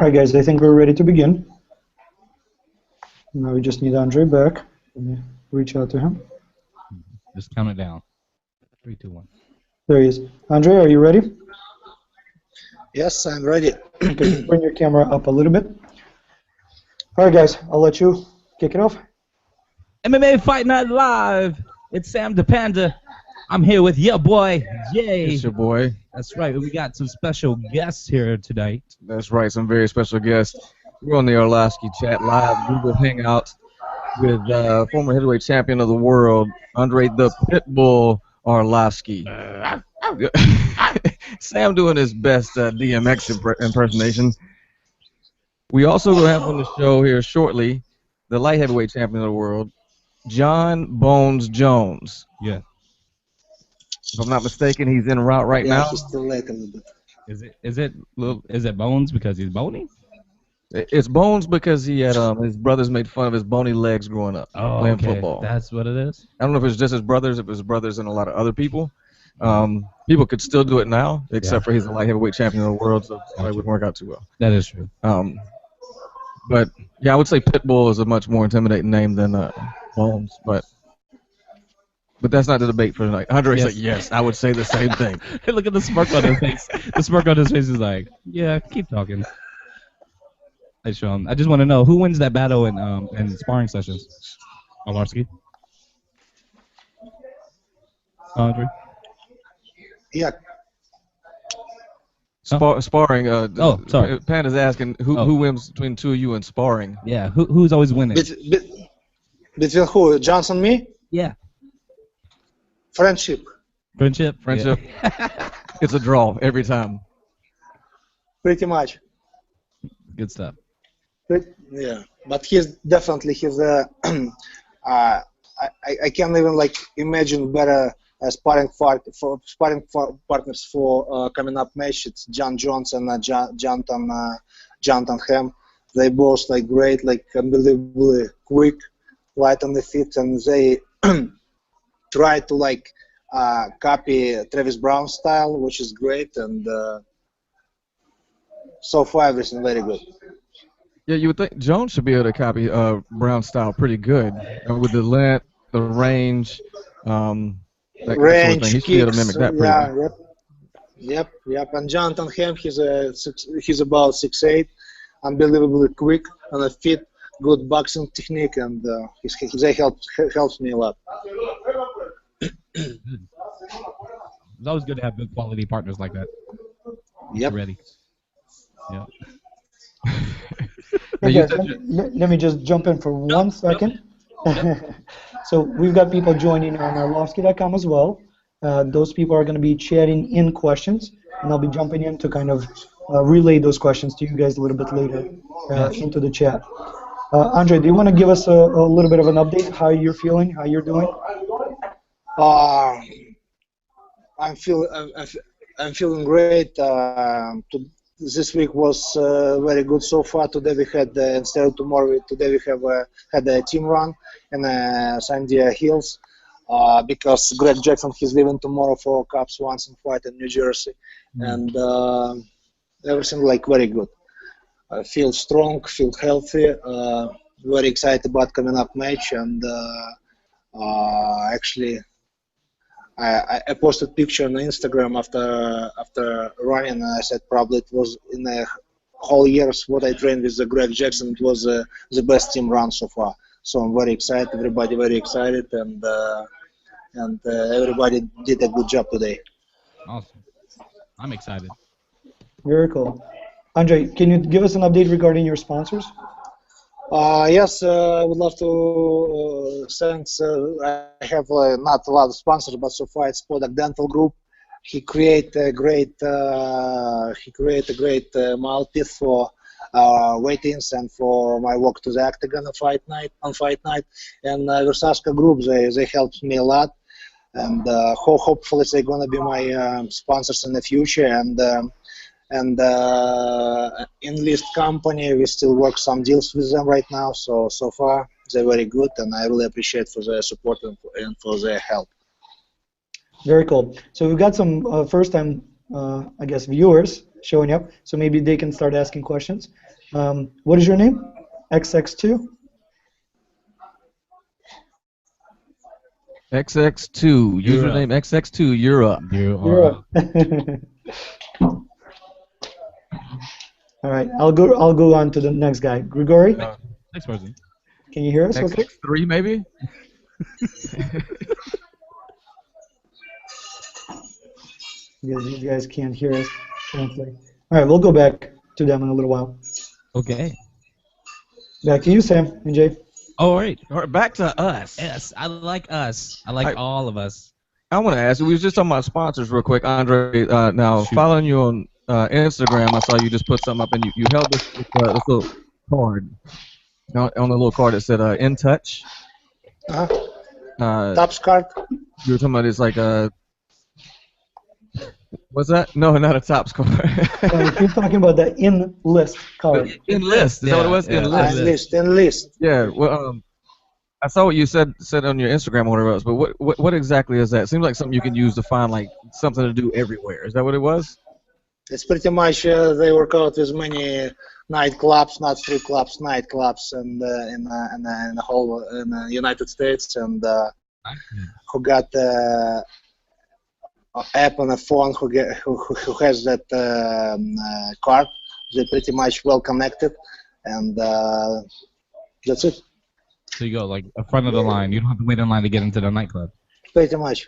Alright guys, I think we're ready to begin. Now we just need Andrei back. Let me reach out to him. Just count it down. 3, 2, 1. There he is. Andrei, are you ready? Yes, I'm ready. Okay, bring your camera up a little bit. Alright guys, I'll let you kick it off. MMA Fight Night Live. It's Sam the Panda. I'm here with your boy, Jay. It's your boy. That's right. We got some special guests here tonight. That's right, some very special guests. We're on the Arlovski chat live Google Hangout with former heavyweight champion of the world, Andrei the Pitbull Arlovski. Sam doing his best DMX impersonation. We also will have on the show here shortly the light heavyweight champion of the world, Jon Bones Jones. Yeah. If I'm not mistaken, he's en route right now. He's still late a little bit. Is it Bones because he's bony? It's Bones because he had his brothers made fun of his bony legs growing up playing football. That's what it is. I don't know if it's just his brothers, if it was brothers and a lot of other people. People could still do it now, except for he's a light heavyweight champion of the world, so it wouldn't work out too well. That is true. But yeah, I would say Pitbull is a much more intimidating name than Bones, but that's not the debate for tonight. Andrei's like, yes, I would say the same thing. Look at the smirk on his face. The smirk on his face is like, yeah, keep talking. I show him. I just want to know who wins that battle in sparring sessions. Arlovski? Andrei? Yeah. Sparring. Sorry. Panda's asking who wins between two of you in sparring. Yeah, who's always winning? Between who? Johnson and me? Yeah. Friendship. Friendship? Yeah. It's a draw every time. Pretty much. Good stuff. Yeah, but he's I can't even imagine better sparring partners for coming up match. It's Jon Jones and Jonathan Ham. They both great, unbelievably quick, light on the feet, and they try to copy Travis Brown's style, which is great, and so far everything very good. Yeah, you would think Jones should be able to copy Brown's style pretty good with the length, the range, that sort of thing. He should be able to mimic that pretty well. Yep. And Jonathan Ham, he's about 6'8", unbelievably quick on the feet, good boxing technique, and they helps me a lot. It's always good to have good quality partners like that. Yep. Ready. Yeah. Hey guys, let me just jump in for 1 second. So we've got people joining on Arlovski.com as well. Those people are going to be chatting in questions, and I'll be jumping in to kind of relay those questions to you guys a little bit later into the chat. Andrei, do you want to give us a little bit of an update? How you're feeling? How you're doing? I'm feeling great. This week was very good so far. Today we had instead of tomorrow. Today we have had a team run in Sandia Hills because Greg Jackson he's leaving tomorrow for Cups Once fight in New Jersey, and everything very good. I feel strong, feel healthy, very excited about coming up match, and actually. I posted a picture on Instagram after running, and I said probably it was in the whole years what I trained with Greg Jackson. It was the best team run so far. So I'm very excited. Everybody very excited, and everybody did a good job today. Awesome. I'm excited. Very cool. Andrei, can you give us an update regarding your sponsors? Yes, I would love to thanks. I have not a lot of sponsors, but so far it's Product Dental Group. He create a great mouthpiece for weigh-ins and for my walk to the octagon on fight night. And Versaska Group, they helped me a lot, and hopefully they're gonna be my sponsors in the future. And Enlist company, we still work some deals with them right now. So far they're very good, and I really appreciate for their support and for their help. Very cool. So we've got some first-time, I guess, viewers showing up. So maybe they can start asking questions. What is your name? XX2? XX2. Username XX2. You're up. You're up. All right, I'll go on to the next guy. Grigory, Next person. can you hear us? Okay. XX3 maybe? You guys can't hear us. Apparently. All right, we'll go back to them in a little while. Okay. Back to you, Sam and Jay. All right. All right, back to us. Yes, I like us. I like all of us. I want to ask you, we was just talking about sponsors real quick, Andre. Now, following you on Instagram, I saw you just put something up, and you held this little card. On the little card, it said, In Touch. Tops card. You were talking about it's like a... What's that? No, not a Tops card. You're talking about the in-list card. In-list. Is that what it was? In-list. In-list. Yeah, well, I saw what you said on your Instagram or whatever else, but what exactly is that? It seems like something you can use to find like something to do everywhere. Is that what it was? It's pretty much they work out with many nightclubs, not strip clubs, nightclubs, and in the whole in the United States, and who got app on a phone who has that card. They're pretty much well connected, and that's it. So you go like in front of the line. You don't have to wait in line to get into the nightclub. Pretty much.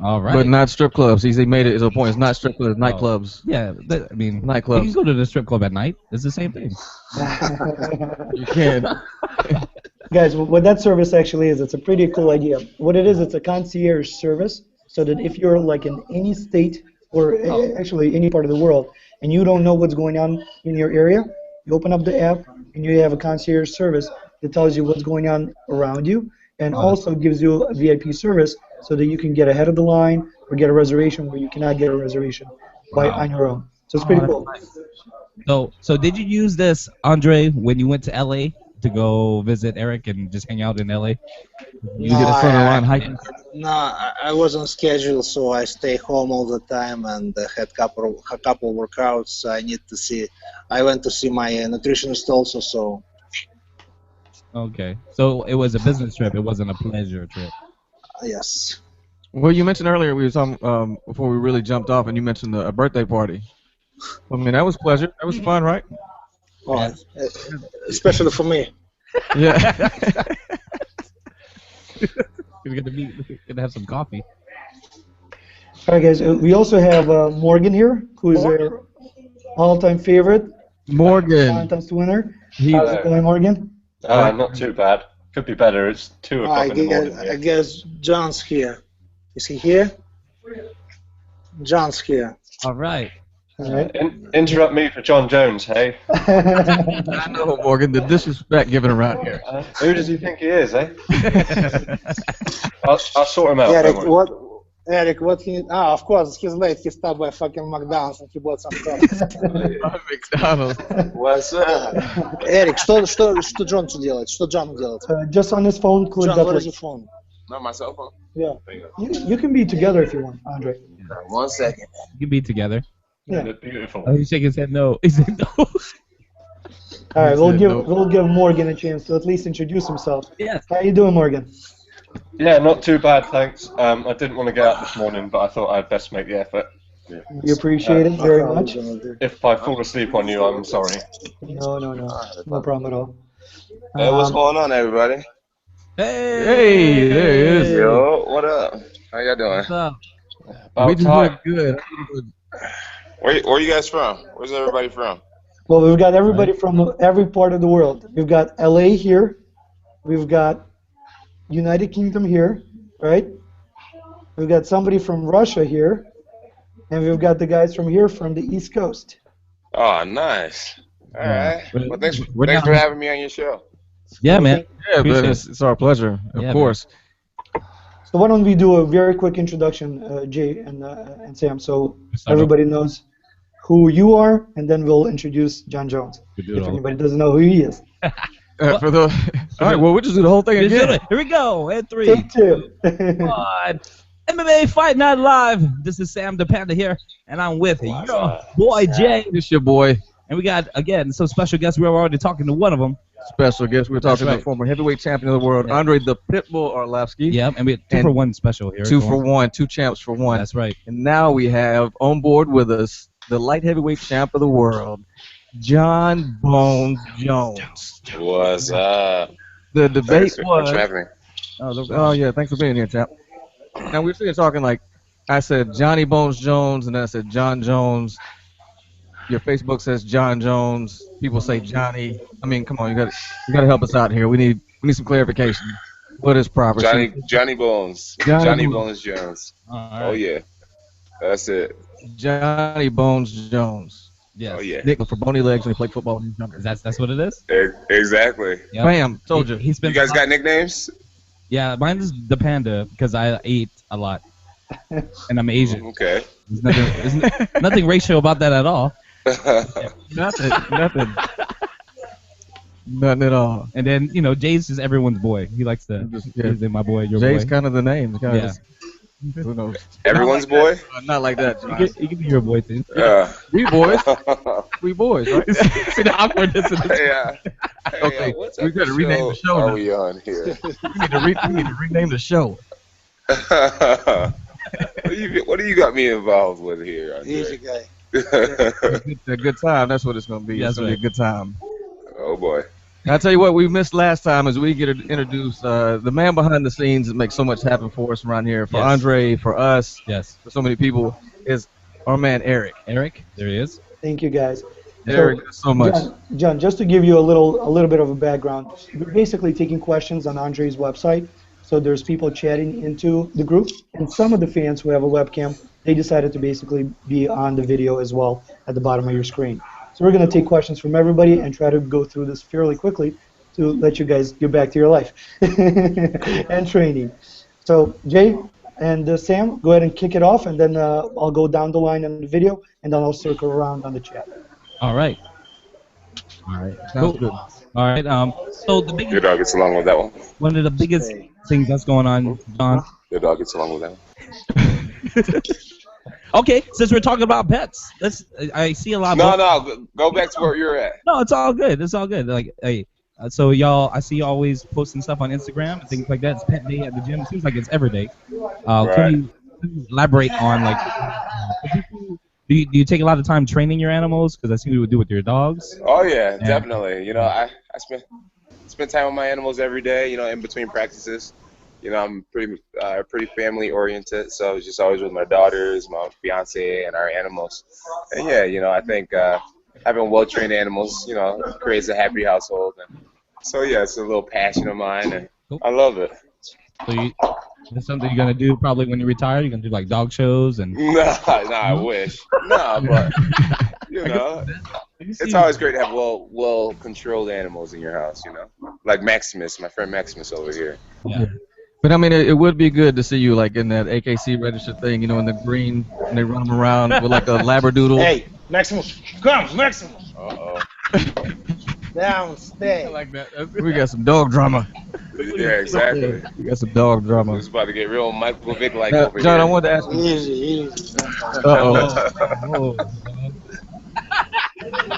All right. But not strip clubs. He made it as a point. It's not strip clubs, nightclubs. Yeah, I mean, nightclubs. You can go to the strip club at night. It's the same thing. You can. Guys, what that service actually is, it's a pretty cool idea. What it is, it's a concierge service, so that if you're like in any state or actually any part of the world, and you don't know what's going on in your area, you open up the app and you have a concierge service that tells you what's going on around you, and also gives you a VIP service so that you can get ahead of the line or get a reservation where you cannot get a reservation on your own. So it's pretty cool. So did you use this, Andre, when you went to LA to go visit Eric and just hang out in LA? You did a front of the line hiking? No, I wasn't scheduled, so I stay home all the time and had couple workouts. I need to see. I went to see my nutritionist also, so. Okay, so it was a business trip. It wasn't a pleasure trip. Yes. Well, you mentioned earlier we were talking before we really jumped off, and you mentioned a birthday party. I mean, that was pleasure. That was fun, right? Oh, especially for me. Yeah. We're gonna have some coffee. All right, guys. We also have Morgan here, who is our all-time favorite. Morgan. Contest winner. How's it going, Morgan? Not too bad. Could be better. It's 2 o'clock in the morning here. I guess John's here. Is he here? John's here. All right. All right. Interrupt me for Jon Jones, hey? I know, Morgan, the disrespect given around here. Who does he think he is, eh? I'll sort him out. Eric, what he... of course, he's late. He stopped by fucking McDonald's and he bought some coffee. McDonald's. What's up? Eric, что Джон делает? Что Джон делает? Just on his phone, click John, that what is link. your phone? Not my cell phone? Yeah. You can be together if you want, Andre. 1 second. You can be together. Yeah. They're beautiful. Oh, he's shaking his head no. He said no. All right, we'll give Morgan a chance to at least introduce himself. Yes. How you doing, Morgan? Yeah, not too bad, thanks. I didn't want to get out this morning, but I thought I'd best make the effort. We appreciate it very much. If I fall asleep on you, I'm sorry. No problem at all. Hey, what's going on, everybody? Hey, there he is. Yo, what up? How y'all doing? What's up? We just time. doing good. Where you guys from? Where's everybody from? Well, we've got everybody from every part of the world. We've got LA here. We've got United Kingdom here, right? We've got somebody from Russia here. And we've got the guys from here from the East Coast. Oh, nice. All right. Well, thanks for having me on your show. Yeah, man. Yeah, but it's our pleasure, of course. So why don't we do a very quick introduction, Jay and Sam, so everybody knows who you are, and then we'll introduce Jon Jones, if anybody doesn't know who he is. All right, well, we'll just do the whole thing again. Here we go. And 3, Take 2. 1. MMA Fight Night Live. This is Sam the Panda here, and I'm with your boy Jay. It's your boy. And we got, again, some special guests. We were already talking to one of them. Special guest. We're talking to the former heavyweight champion of the world, Andrei the Pitbull Arlovski. Yep, and we had 2 for 1 special here. 2 for 1, 2 champs for 1. That's right. And now we have on board with us the light heavyweight champ of the world, Jon Bones Jones. What's up? The debate Thanks for having me. Oh yeah, thanks for being here, champ. Now we're sitting talking like I said Johnny Bones Jones, and then I said Jon Jones. Your Facebook says Jon Jones. People say Johnny. I mean, come on, you gotta help us out here. We need some clarification. What is proper? Johnny Bones. Johnny Bones Jones. Right. Oh yeah, that's it. Johnny Bones Jones. Yes. Oh yeah. Nick for bony legs when he played football when he was younger. That's what it is. Exactly. Yep. Bam! Told you. He's been. You guys got nicknames? Yeah, mine is the Panda because I ate a lot, and I'm Asian. Okay. There's nothing racial about that at all. Nothing at all. And then Jay's is everyone's boy. He likes to. He's my boy. Your Jay's boy. kind of the name. Yeah. Who knows? Everyone's boy? Not like that. He can be your boy too. We boys. We boys, right? See the awkwardness of this. Yeah. Hey, Okay, we gotta rename the show. Are we on here? we need to rename the show. What do you got me involved with here, Andre? Easy guy. A good time. That's what it's gonna be. That's it's gonna be a good time. Oh boy. And I'll tell you what we missed last time is we get to introduce the man behind the scenes that makes so much happen for us around here. For Andre, for us, for so many people, is our man Eric. Eric, there he is. Thank you, guys. Eric, so much. John, just to give you a little bit of a background, we're basically taking questions on Andrei's website. So there's people chatting into the group, and some of the fans who have a webcam, they decided to basically be on the video as well at the bottom of your screen. So we're going to take questions from everybody and try to go through this fairly quickly to let you guys get back to your life and training. So Jay and Sam, go ahead and kick it off, and then I'll go down the line on the video, and then I'll circle around on the chat. All right. Sounds good. All right. So the biggest. Your dog gets along with that one. One of the biggest things that's going on, John. Your dog gets along with that one. Okay, since we're talking about pets, I see a lot. No, go back to where you're at. No, it's all good. It's all good. Like, hey, so y'all, I see you always posting stuff on Instagram and things like that. It's pet day at the gym. It seems like it's every day. Can you elaborate on do you take a lot of time training your animals? Because I see you would do with your dogs. Oh yeah, definitely. I spend time with my animals every day. In between practices. I'm pretty family oriented, so it's just always with my daughters, my fiance, and our animals. And yeah, I think having well-trained animals, creates a happy household. And so yeah, it's a little passion of mine, and I love it. So that's something you're gonna do probably when you retire. You're gonna do like dog shows and. No, I wish. No, but it's always great to have well-controlled animals in your house. Like Maximus, my friend Maximus over here. Yeah. But I mean, it would be good to see you like in that AKC register thing, in the green, and they run them around with like a labradoodle. Hey, Maximus, come, Maximus. Uh-oh. Down, stay. I like that. We got some dog drama. Yeah, exactly. We got some dog drama. It's about to get real Michael Vick like over John, here. I wanted to ask you. Easy. Uh-oh.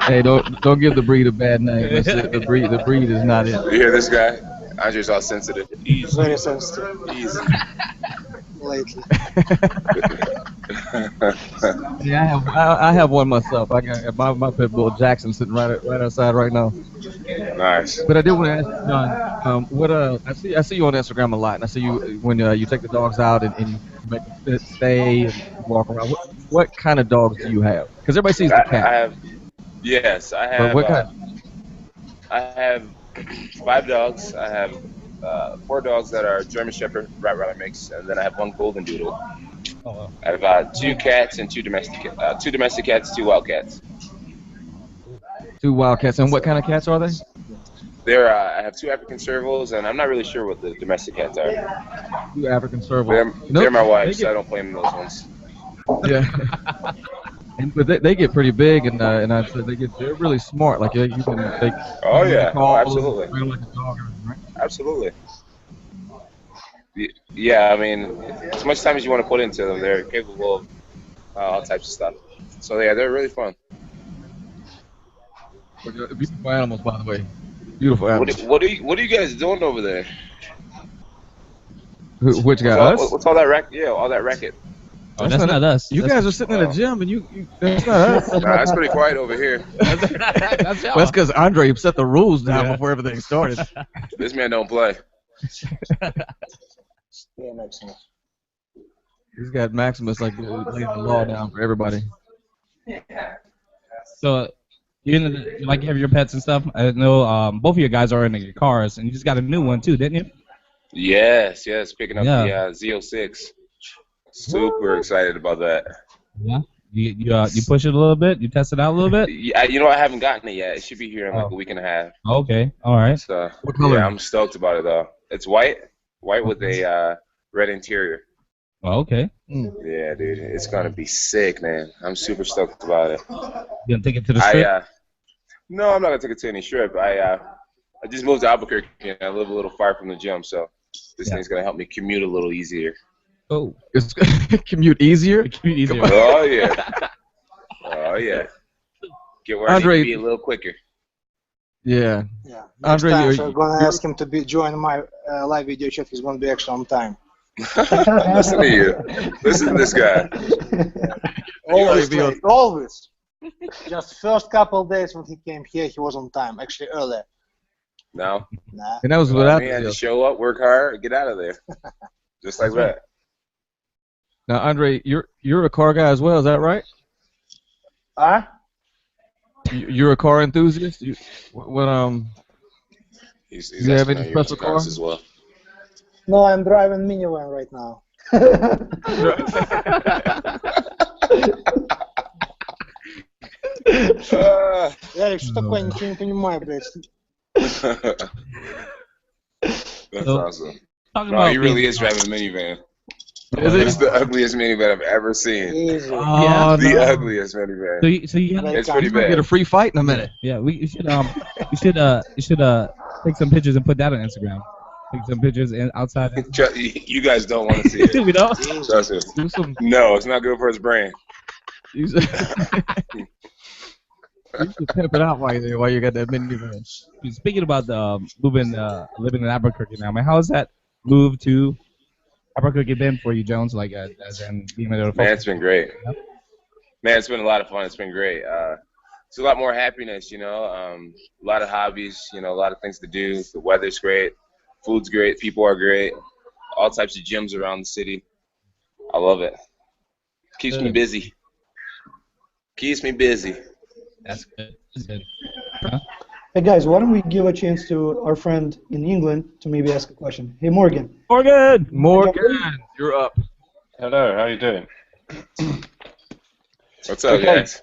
Hey, don't give the breed a bad name. That's it. The breed is not it. You hear this guy? Andrei's all sensitive. Easy. Very sensitive. Easy. Lately. Yeah, I have one myself. I got my pit bull Jackson sitting right outside right now. Nice. But I did want to ask you, John, what I see you on Instagram a lot, and I see you when you take the dogs out and you make them stay and walk around. What kind of dogs do you have? Because everybody sees the cat. I have. Yes, I have. But what kind? I have 5 dogs. I have 4 dogs that are German Shepherd Rottweiler mix, and then I have 1 Golden Doodle. Oh, wow. I have 2 cats and 2 domestic cats, 2 wild cats. 2 wild cats. And what kind of cats are they? I have 2 African servals, and I'm not really sure what the domestic cats are. 2 African servals. They're my wife's, so I don't blame those ones. Yeah. But they get pretty big, and I said they're really smart. Like you can. Oh yeah, absolutely. absolutely. Like a dog, right? Absolutely. Yeah, I mean, as much time as you want to put into them, they're capable of all types of stuff. So yeah, they're really fun. Beautiful animals, by the way. Beautiful animals. What are you guys doing over there? Which guy? Us? What's all that racket? Yeah, all that racket. Oh, that's not us. You guys are sitting in the gym, and you that's not us. Nah, it's pretty quiet over here. That's y'all. That's because Andrei set the rules down before everything started. This man don't play. Yeah, Maximus. He's got Maximus like laying the law down for everybody. So, you like have your pets and stuff? I know both of you guys are in your cars, and you just got a new one too, didn't you? Yes, picking up the Z06. Super excited about that. Yeah. You push it a little bit. You test it out a little bit. Yeah, I haven't gotten it yet. It should be here in like a week and a half. Okay. All right. So What color? yeah, I'm stoked about it though. It's white with a red interior. Oh, okay. Yeah, dude, it's gonna be sick, man. I'm super stoked about it. You gonna take it to the strip? No, I'm not gonna take it to any strip. I just moved to Albuquerque and I live a little far from the gym, so this thing's gonna help me commute a little easier. Oh, It's commute easier. commute easier. Oh yeah. Oh yeah. Get where I need to be a little quicker. Yeah. Yeah. Andrei, Next time, I'm gonna ask him to join my live video chat. He's gonna be extra on time. Listen to you. Listen to this guy. Always late. Always. Just first couple days when he came here, he was on time. Actually, earlier. No. Nah. And that was I without. had to show up, work hard, get out of there. Just like that. Now, Andrei, you're a car guy as well. Is that right? Huh? You're a car enthusiast. He's you have any actually special cars car? as well. No, I'm driving minivan right now. Эрик, что такое? Ничего не понимаю, блядь. That's awesome. Talking No, about he really is driving a minivan. Is it? It's the ugliest minivan I've ever seen. Easy. Oh, The no. ugliest minivan. So you have, It's pretty We're gonna get bad. a free fight in a minute. yeah. You should take some pictures and put that on Instagram. Take some pictures outside. You guys don't want to see it. We don't. Trust me. Do some. No, it's not good for his brain. You should pimp it out while you got that minivan. Speaking about the living in Albuquerque now, man, how has that move to Albuquerque been for you, Jones? Like, as in being able to Man, it's been great. Man, it's been a lot of fun. It's been great. It's a lot more happiness, you know. A lot of hobbies, you know, a lot of things to do. The weather's great. Food's great. People are great. All types of gyms around the city. I love it. Keeps me busy. Keeps me busy. That's good. That's good. Hey guys, why don't we give a chance to our friend in England to maybe ask a question? Hey Morgan. Morgan! Morgan, you're up. Hello, how are you doing? What's up, guys?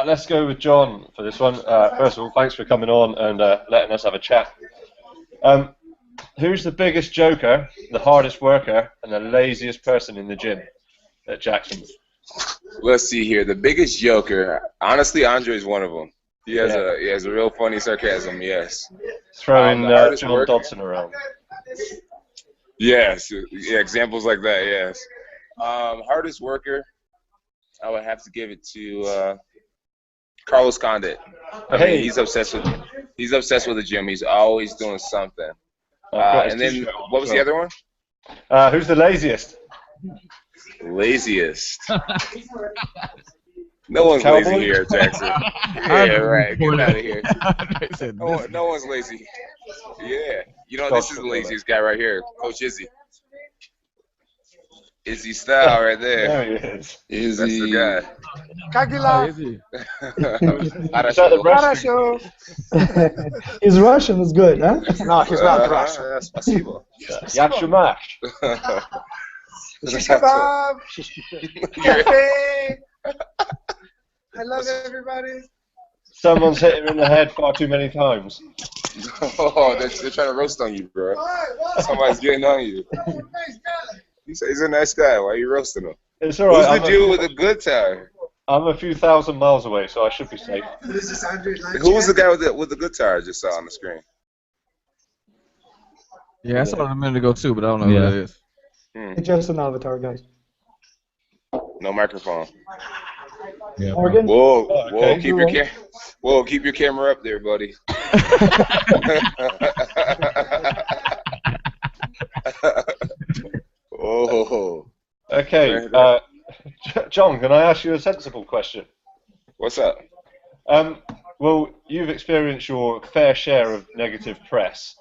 Let's go with John for this one. First of all, thanks for coming on and letting us have a chat. Who's the biggest joker, the hardest worker, and the laziest person in the gym at Jackson? Let's see here. The biggest joker, honestly, Andrei's one of them. He has a real funny sarcasm. Yes. Throwing the hardest John worker- Dodson around. Yes. Yeah. Examples like that. Yes. Hardest worker, I would have to give it to Carlos Condit. I mean, he's obsessed with the gym. He's always doing something. And then what was the other one? Who's the laziest? Laziest. No one's lazy here, Jackson. Yeah, right. Get out of here. No one's lazy. Yeah. You know, this is the laziest guy right here, Coach Izzy. Izzy style right there. There he is. Izzy. That's the guy. Как дела? Хорошо. His Russian is good, huh? No, he's not Russian. Спасибо. Як же маш? Kebab. Cafe. I love everybody. Someone's hit him in the head far too many times. Oh, they're trying to roast on you, bro. Somebody's getting on you. He's a nice guy. Why are you roasting him? It's alright. Who's the dude with the good tire? I'm a few thousand miles away, so I should be safe. Who was the guy with the good tire I just saw on the screen? Yeah, I saw it a minute ago too, but I don't know who that is. It's just an avatar, guys. No microphone. Yeah. Morgan? Whoa, Oh, okay. keep your Whoa, keep your camera up there, buddy. Oh. Okay, John, can I ask you a sensible question? What's up? Well, you've experienced your fair share of negative press.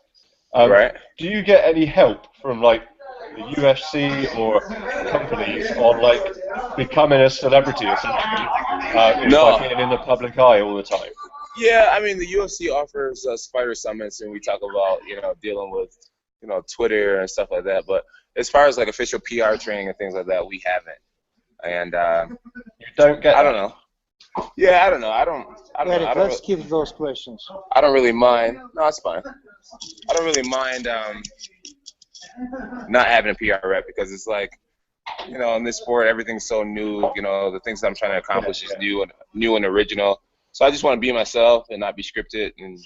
Right. Do you get any help from like the UFC or companies on like becoming a celebrity or something? No. By being in the public eye all the time. Yeah, I mean, the UFC offers us fighter summits, and we talk about, dealing with, Twitter and stuff like that. But as far as like official PR training and things like that, we haven't. And you don't get. I don't know. Yeah, I don't know. I don't Eric, know. let's skip those questions. I don't really mind. No, it's fine. I don't really mind not having a PR rep, because it's like, in this sport, everything's so new. The things that I'm trying to accomplish is new and original. So I just want to be myself and not be scripted. And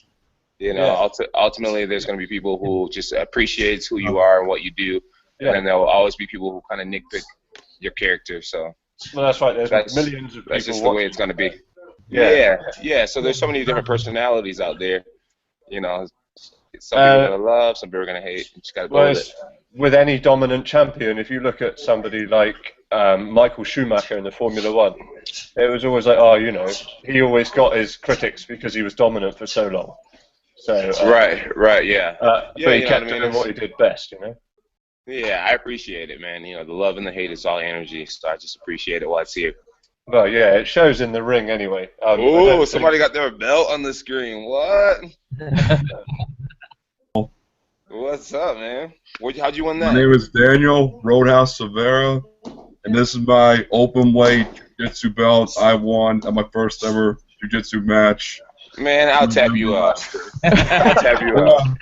ultimately, there's going to be people who just appreciate who you are and what you do, and then there will always be people who kind of nitpick your character. So. Well, that's right. There's millions of people. That's just the way it's going to be. Yeah. So there's so many different personalities out there. Some people are going to love, some people are going to hate. You just got to go with it. With any dominant champion, if you look at somebody like Michael Schumacher in the Formula One, it was always like, he always got his critics because he was dominant for so long. So right, yeah. But he kept doing what he did best, Yeah, I appreciate it, man. The love and the hate is all energy, so I just appreciate it while I see it. Well, yeah, it shows in the ring anyway. Oh, somebody got their belt on the screen. What? What's up, man? How'd you win that? My name is Daniel Roadhouse Severa, and this is my open weight jiu-jitsu belt I won at my first ever jiu-jitsu match. Man, I'll tap you up. I'll tap you up.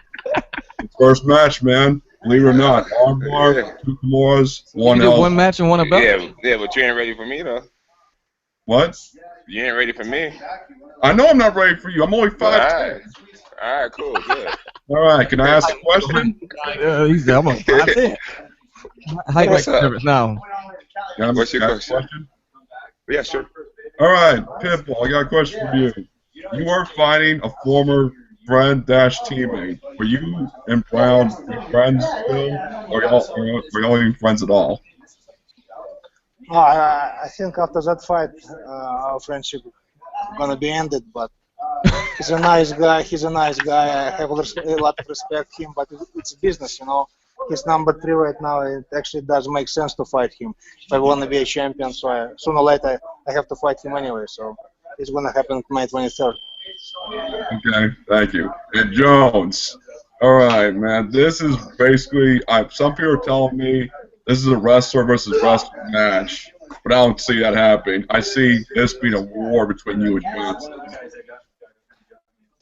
First match, man. Believe it or not, armbar, 2 Kimuras, 1 You did L. one match and won a belt? Yeah, but you ain't ready for me, though. What? You ain't ready for me. I know I'm not ready for you. I'm only 5'10". All right, cool, good. All right, can I ask a question? He said, I'm on 5'10". Height difference now. What's your question? Yeah, sure. All right, Pitbull, I got a question for you. You are fighting a former friend-teammate. Were you and Brown friends still, or y'all even friends at all? I think after that fight, our friendship gonna be ended. But he's a nice guy. I have a lot of respect for him. But it's business, He's number 3 right now. It actually does make sense to fight him if I want to be a champion. So sooner or later, I have to fight him anyway. So it's gonna happen May 23rd. Okay, thank you. And Jones, all right, man. This is basically, some people are telling me this is a wrestler versus wrestler match, but I don't see that happening. I see this being a war between you and Jones.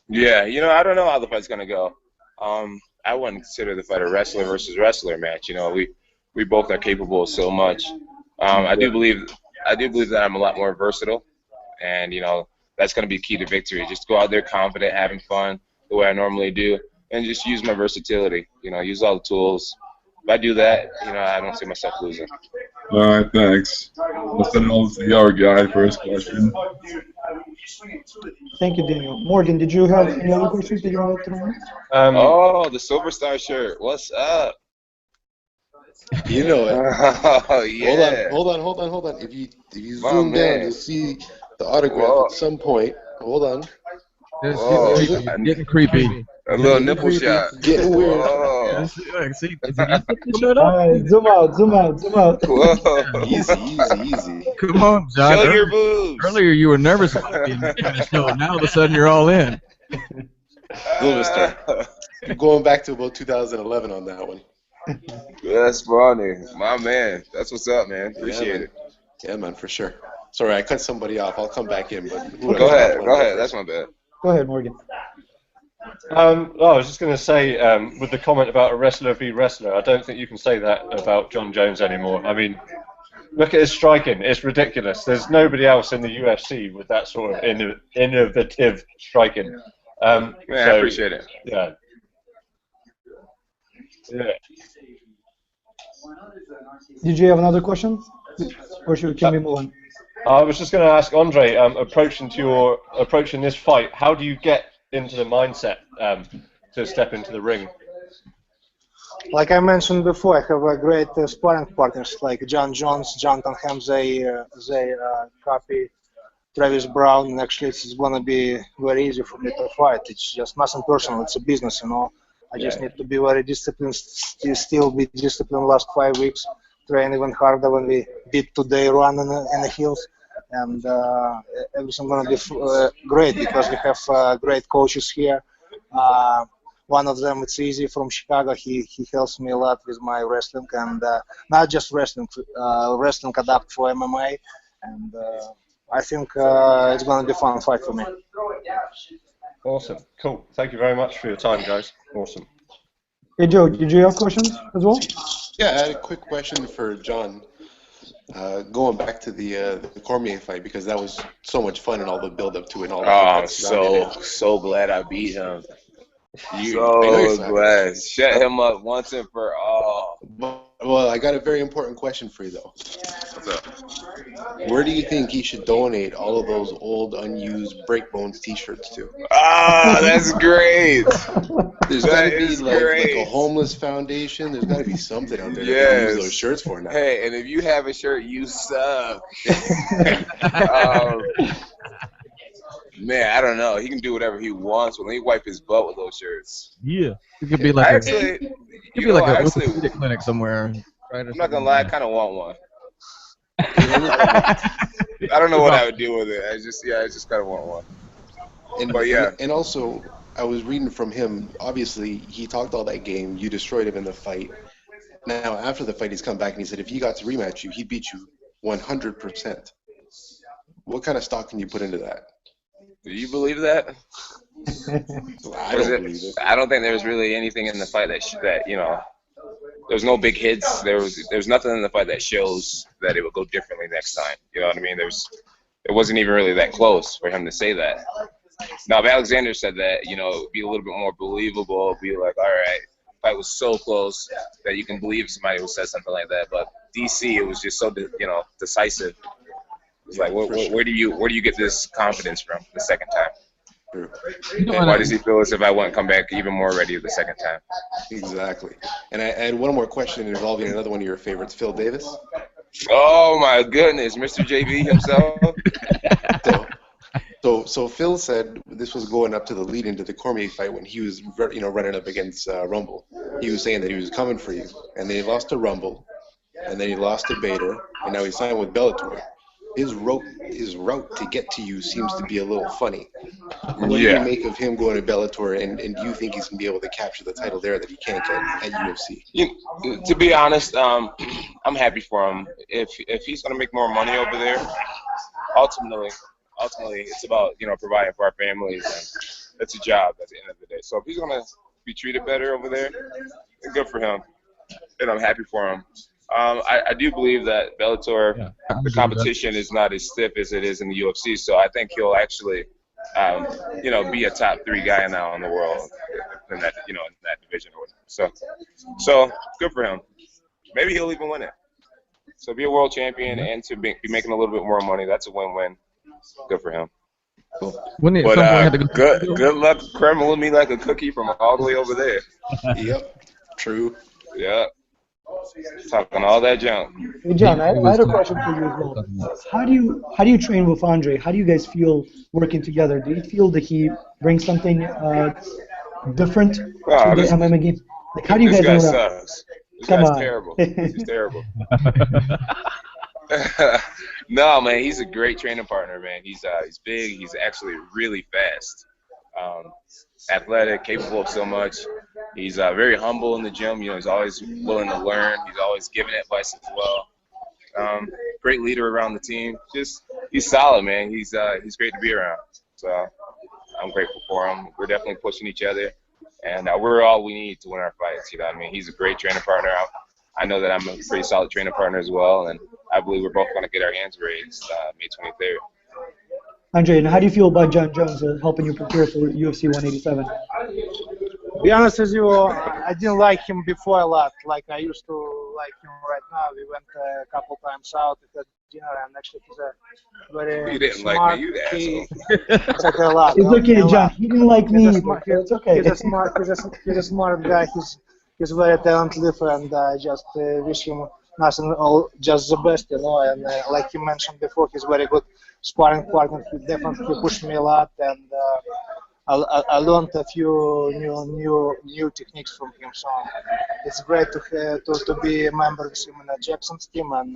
Yeah, I don't know how the fight's gonna go. I wouldn't consider the fight a wrestler versus wrestler match. We both are capable of so much. I do believe that I'm a lot more versatile, and that's going to be key to victory. Just go out there confident, having fun the way I normally do, and just use my versatility. Use all the tools. If I do that, I don't see myself losing. All right, thanks. Let's send it over to the other guy for his question. Thank you, Daniel. Morgan, did you have any other questions that you wanted to know? Oh, the Silver Star shirt. What's up? You know it. Oh, yeah. Hold on. If you zoom down, you'll see the autograph at some point. Hold on. Getting creepy. A little nipple shot. Getting weird. Whoa. Zoom out. Whoa. Easy. Come on, John. Show your boobs. Earlier you were nervous about being on the show. Now all of a sudden you're all in. Silver Star. Going back to about 2011 on that one. That's funny. My man. That's what's up, man. Appreciate it. Yeah, man, for sure. Sorry, I cut somebody off. I'll come back in. But Go ahead. That's my bad. Go ahead, Morgan. I was just going to say, with the comment about a wrestler v wrestler, I don't think you can say that about Jon Jones anymore. I mean, look at his striking. It's ridiculous. There's nobody else in the UFC with that sort of innovative striking. I appreciate it. Yeah. Did you have another question? Or can we move on? I was just going to ask Andrei, approaching this fight, how do you get into the mindset to step into the ring? Like I mentioned before, I have a great sparring partners like Jon Jones, Jonathan Ham. They copy Travis Brown, and actually it's gonna be very easy for me to fight. It's just nothing personal. It's a business, you know. I just need to be very disciplined, still be disciplined. Last 5 weeks, train even harder when we did today, run in the hills, and everything gonna be great because we have great coaches here. One of them, it's easy from Chicago. He helps me a lot with my wrestling, and not just wrestling, wrestling adapt for MMA, and I think it's going to be a fun fight for me. Awesome, cool. Thank you very much for your time, guys. Awesome. Hey Joe, did you have questions as well? Yeah, I had a quick question for John. Going back to the Cormier fight, because that was so much fun and all the build up to it and all that. I'm so glad I beat him. So glad. Shut him up once and for all. Well, I got a very important question for you, though. What's up? Where do you think he should donate all of those old, unused Breakbones T-shirts to? Ah, that's great. There's got to be like a homeless foundation. There's got to be something out there to use those shirts for now. Hey, and if you have a shirt, you suck. Man, I don't know. He can do whatever he wants when he wipe his butt with those shirts. Yeah. It could be like a orthopedic clinic somewhere. Right, I'm not gonna lie, I kind of want one. I don't know what I would do with it. I just kind of want one. And also, I was reading from him. Obviously, he talked all that game. You destroyed him in the fight. Now, after the fight, he's come back and he said if he got to rematch you, he'd beat you 100%. What kind of stock can you put into that? Do you believe that? I don't believe it. I don't think there's really anything in the fight that you know. There's no big hits. There's nothing in the fight that shows that it would go differently next time. You know what I mean? It wasn't even really that close for him to say that. Now, if Alexander said that, you know, it'd be a little bit more believable. It'd be like, all right, the fight was so close that you can believe somebody who says something like that. But DC, it was just so decisive. It's like, where do you get this confidence from the second time? Why does he feel as if I wouldn't come back even more ready the second time? Exactly. And I had one more question involving another one of your favorites, Phil Davis. Oh my goodness, Mr. JV himself. So Phil said this was going up to the lead into the Cormier fight when he was running up against Rumble. He was saying that he was coming for you, and then he lost to Rumble, and then he lost to Bader, and now he signed with Bellator. His route to get to you seems to be a little funny. What do you make of him going to Bellator, and do you think he's going to be able to capture the title there that he can't get at UFC? To be honest, I'm happy for him. If he's going to make more money over there, ultimately, it's about providing for our families, and it's a job at the end of the day. So if he's going to be treated better over there, then good for him, and I'm happy for him. I do believe that Bellator, the competition is not as stiff as it is in the UFC, so I think he'll actually, be a top 3 guy now in the world in that, in that division or whatever. So good for him. Maybe he'll even win it. So be a world champion and to be making a little bit more money, that's a win-win. Good for him. Cool. Good luck crumbling me like a cookie from all the way over there. Yep, true. Yeah. Talking all that junk. Hey John, I had a question for you as well. How do you train with Andrei? How do you guys feel working together? Do you feel that he brings something different to the MMA game? Like, how do you guys know that? Sucks. This guy's terrible. He's terrible. No, man, he's a great training partner, man. He's big. He's actually really fast. Athletic, capable of so much. He's very humble in the gym. He's always willing to learn. He's always giving advice as well. Great leader around the team. He's solid, man. He's great to be around. So I'm grateful for him. We're definitely pushing each other, and we're all we need to win our fights. You know what I mean? He's a great training partner. I know that I'm a pretty solid training partner as well, and I believe we're both going to get our hands raised May 23rd. Andrei, and how do you feel about Jon Jones helping you prepare for UFC 187? To be honest with you, I didn't like him before a lot. Like I used to like him right now. We went a couple times out. We had dinner, and actually he's a very You didn't smart. like me, you the It's okay, a lot. It's okay, John. He didn't like me. It's okay. He's a smart guy. He's very talented, and I just wish him nothing, all just the best, you know. And like you mentioned before, he's very good sparring partner. He definitely pushed me a lot, and I learned a few new techniques from him. So it's great to be a member with him in Jackson's team, and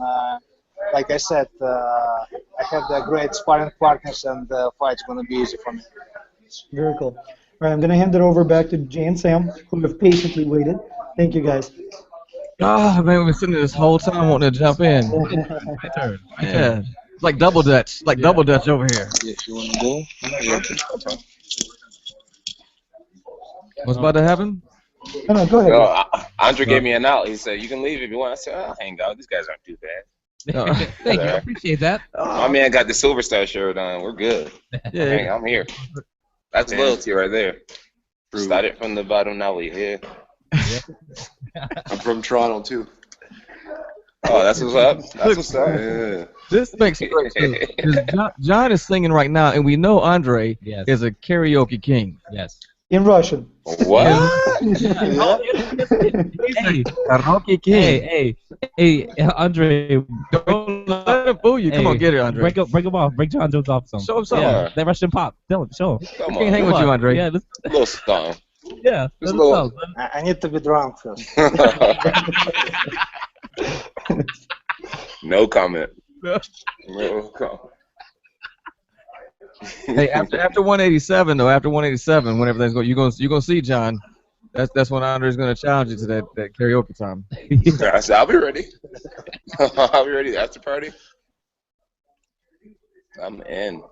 like I said, I have the great sparring partners, and the fight's gonna be easy for me. Very cool. All right, I'm going to hand it over back to Jay and Sam, who have patiently waited. Thank you, guys. Oh, man, we've been sitting there this whole time wanting to jump in. My turn. Yeah. It's like double dutch. Like double dutch over here. If you want to go, yeah. What's about to happen? No, go ahead. No, Andre gave me an out. He said, "You can leave if you want." I said, "I'll hang out. These guys aren't too bad." Thank you. I appreciate that. My man got the Silver Star shirt on. We're good. Yeah. I'm here. That's loyalty right there. Started from the bottom, now we here. I'm from Toronto too. Oh, that's what's up. That's what's up. Yeah. This makes great sense. 'Cause John is singing right now, and we know Andre Yes. is a karaoke king. Yes. In Russian. What? Hey, Karaoke king. hey, Andre. Don't let him fool you. Come on, get it, Andre. Break him off. Break John Jones off some. Show him something. Yeah, that Russian pop. Tell him. Show him. Come I can't hang on. with you, Andre. Yeah, A little song. yeah. Just Let a us little- know. I need to be drunk first. No comment. No comment. Hey, after 187 though, after 187, when everything's going, you're gonna see John. That's when Andre's gonna challenge you to that karaoke time. I said, I'll be ready. I'll be ready. After party. I'm in.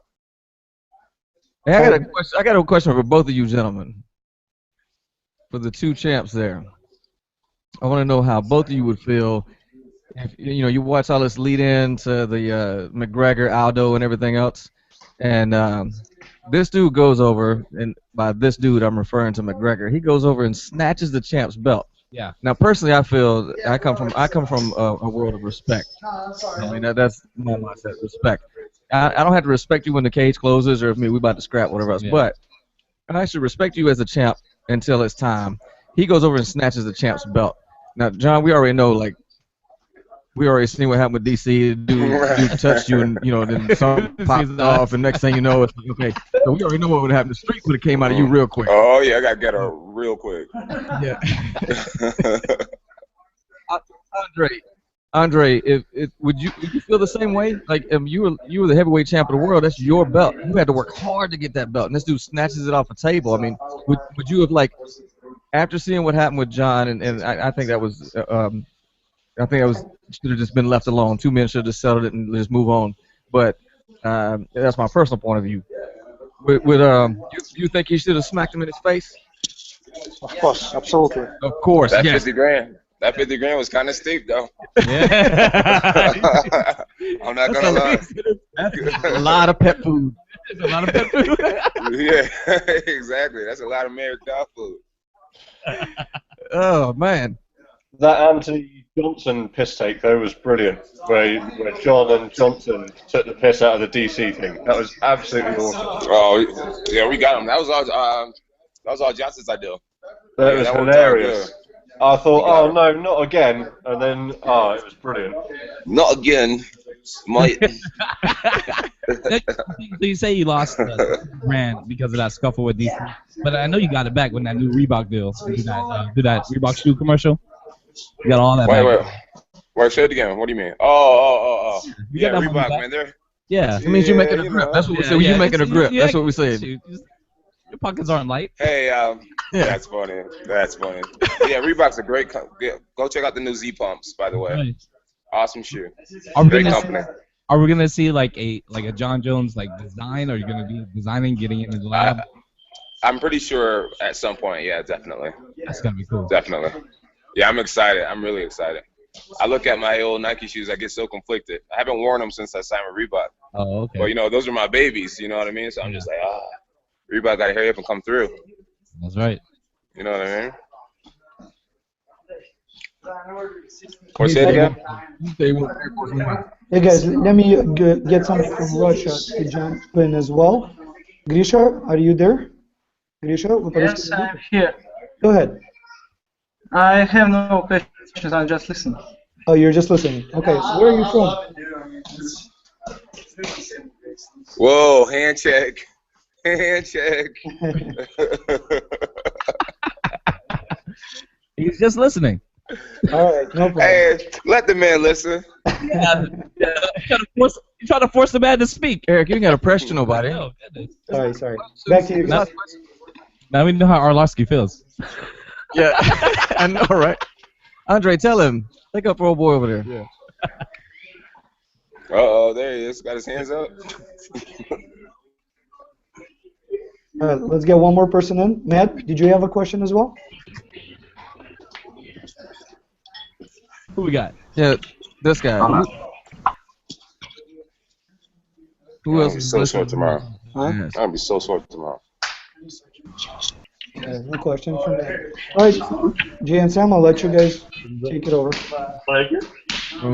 Hey, I got a question for both of you gentlemen. For the two champs there, I want to know how both of you would feel if you watch all this lead in to the McGregor, Aldo, and everything else, and this dude goes over, and by this dude I'm referring to McGregor. He goes over and snatches the champ's belt. Yeah. Now, personally, I feel I come from a world of respect. I mean, that's my mindset, respect. I don't have to respect you when the cage closes or if we about to scrap whatever else, but I should respect you as a champ until it's time. He goes over and snatches the champ's belt. Now, John, we already know, like, we already seen what happened with DC. Dude touched you, and then something popped off, and next thing you know, it's like, okay. So we already know what would happen. The street would have came out of you real quick. Oh yeah, I gotta get her real quick. Yeah. Andre, would you feel the same way? Like, you were the heavyweight champ of the world. That's your belt. You had to work hard to get that belt, and this dude snatches it off a table. I mean, would you have, like, after seeing what happened with John, and I think that was should have just been left alone. Two men should have just settled it and just move on. But that's my personal point of view. You think he should have smacked him in his face? Of course, absolutely. Of course. That Yes. 50 grand. That 50 grand was kind of steep, though. Yeah. I'm not gonna lie. That's a lot of pet food. There's a lot of pet food. Yeah, exactly. That's a lot of married dog food. Oh man. That Anthony Johnson piss take though was brilliant, where John and Johnson took the piss out of the DC thing. That was absolutely awesome. Oh yeah, we got him. That was all Johnson's idea. That was that worked out hilarious. good. I thought, oh no, not again, and then it was brilliant. Not again, Mike. So you say you lost brand because of that scuffle with DC, but I know you got it back when that new Reebok deal. Do that Reebok shoe commercial. You got all that back. Wait, say it again. What do you mean? Oh. You Yeah, got that money Reebok, back? man. They're Yeah. It means you're making a you grip. know. That's what we said. You're making a grip. That's what we said. Your pockets aren't light. Hey, that's funny. That's funny. Yeah, Reebok's a great company. Go check out the new Z pumps, by the way. Right. Awesome shoe. Are we Great gonna company. Are we gonna see like a John Jones like design? Or are you gonna be designing, getting in the lab? I'm pretty sure at some point. Yeah, definitely. That's gonna be cool. Definitely. Yeah, I'm excited. I'm really excited. I look at my old Nike shoes. I get so conflicted. I haven't worn them since I signed with Reebok. Oh, okay. But those are my babies. You know what I mean? So I'm just like, Reebok got to hurry up and come through. That's right. You know what I mean? Or say it again? Hey guys, let me get somebody from Russia to jump in as well. Grisha, are you there? Grisha, Yes, I'm here. Go ahead. I have no questions. I'm just listening. Oh, you're just listening. Okay, so where are you from? Whoa, hand check. Hand check. He's just listening. All right, no problem. Hey, let the man listen. Yeah. You try to force the man to speak. Eric, you ain't got to pressure nobody. Oh, goodness. Sorry. Back to you guys. Now we know how Arlovski feels. Yeah, I know, right? Andre, tell him. Take up for old boy over there. Yeah. Uh-oh, there he is. Got his hands up. All right, let's get one more person in. Matt, did you have a question as well? Who we got? Yeah, this guy. Who else? I'll be so sore tomorrow. Huh? I'll be so sore tomorrow. No question from me. All right, Jay and Sam, I'll let you guys take it over. Well,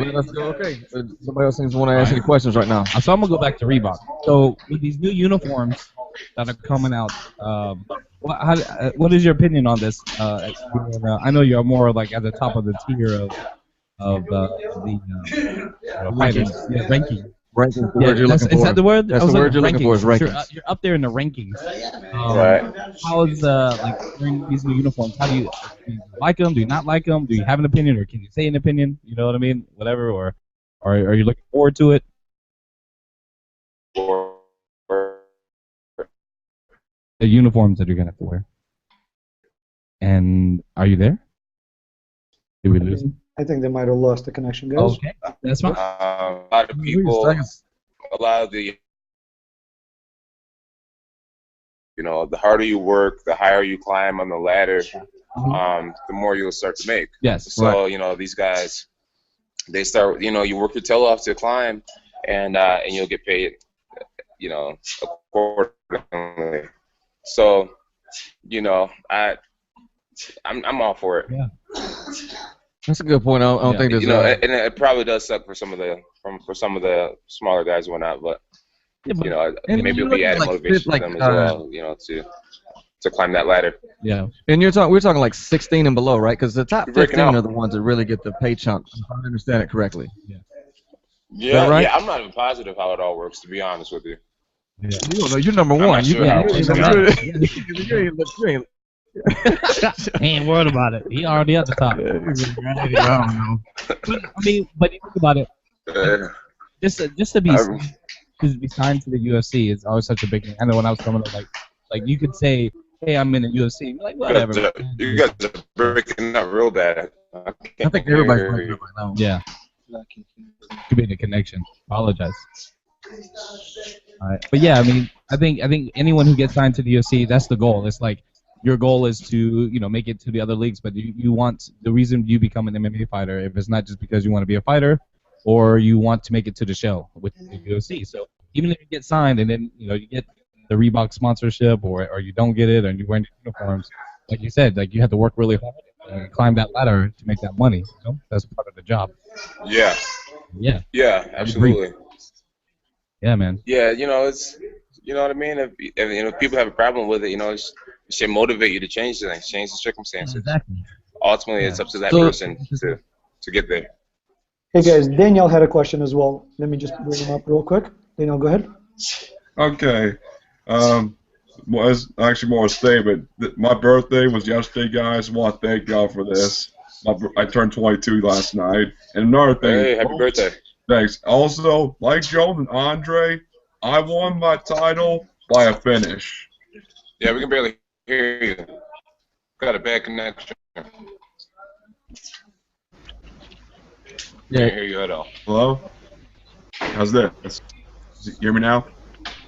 let's go. Okay. Somebody else seems to want to ask any questions right now. So I'm gonna go back to Reebok. So with these new uniforms that are coming out, what is your opinion on this? I know you're more like at the top of the tier of the fighters. Yeah, ranking. Ranking. Yeah, is that the word? That's the word you're looking for. Is rankings. You're up there in the rankings. Right. How is like wearing these new uniforms? How do you like them? Do you not like them? Do you have an opinion, or can you say an opinion? You know what I mean? Whatever. Or are you looking forward to it? The uniforms that you're gonna have to wear. And are you there? Did we lose him? I think they might have lost the connection, guys. Okay, that's fine. A lot of people, a lot of the, the harder you work, the higher you climb on the ladder, the more you'll start to make. Yes. So, these guys, they start, you work your tail off to climb, and you'll get paid, accordingly. So, I'm all for it. Yeah. That's a good point. I don't think there's and it probably does suck for some of the smaller guys and whatnot, but maybe it'll be added motivation for them as well, to climb that ladder. Yeah. And we're talking like 16 and below, right? Because the top 15 are the ones that really get the pay chunk, if I understand it correctly. Yeah. Yeah, right? yeah. I'm not even positive how it all works, to be honest with you. Yeah. You don't know. You're number one. Sure You ain't worried about it. He already at the top. I don't know. But you think about it. Just to be signed to the UFC is always such a big thing. I know when I was coming up, like you could say, "Hey, I'm in the UFC." You're like, whatever. You guys are breaking up real bad. I think everybody's breaking up right now. Yeah. Could be the connection. Apologize. All right. But yeah, I think anyone who gets signed to the UFC, that's the goal. It's like your goal is to make it to the other leagues, but you want the reason you become an MMA fighter, if it's not just because you want to be a fighter, or you want to make it to the show with the UFC. So even if you get signed and then you get the Reebok sponsorship, or you don't get it, and you're wearing the uniforms, like you said, like you have to work really hard and climb that ladder to make that money. That's part of the job. Yeah. Yeah. Yeah, absolutely. Yeah, man. Yeah, it's what I mean. If people have a problem with it, it should motivate you to change things, change the circumstances. Exactly. Ultimately, it's up to that person to get there. Hey guys, Daniel had a question as well. Let me just bring him up real quick. Daniel, go ahead. Okay. Well, it's actually more a statement. My birthday was yesterday, guys. I want to thank y'all for this. I turned 22 last night. And another thing. Hey, happy birthday. Thanks. Also, like Jones and Andre, I won my title by a finish. Yeah, we can barely hear you. Got a bad connection. Can't hear you at all. Hello? How's that? You hear me now?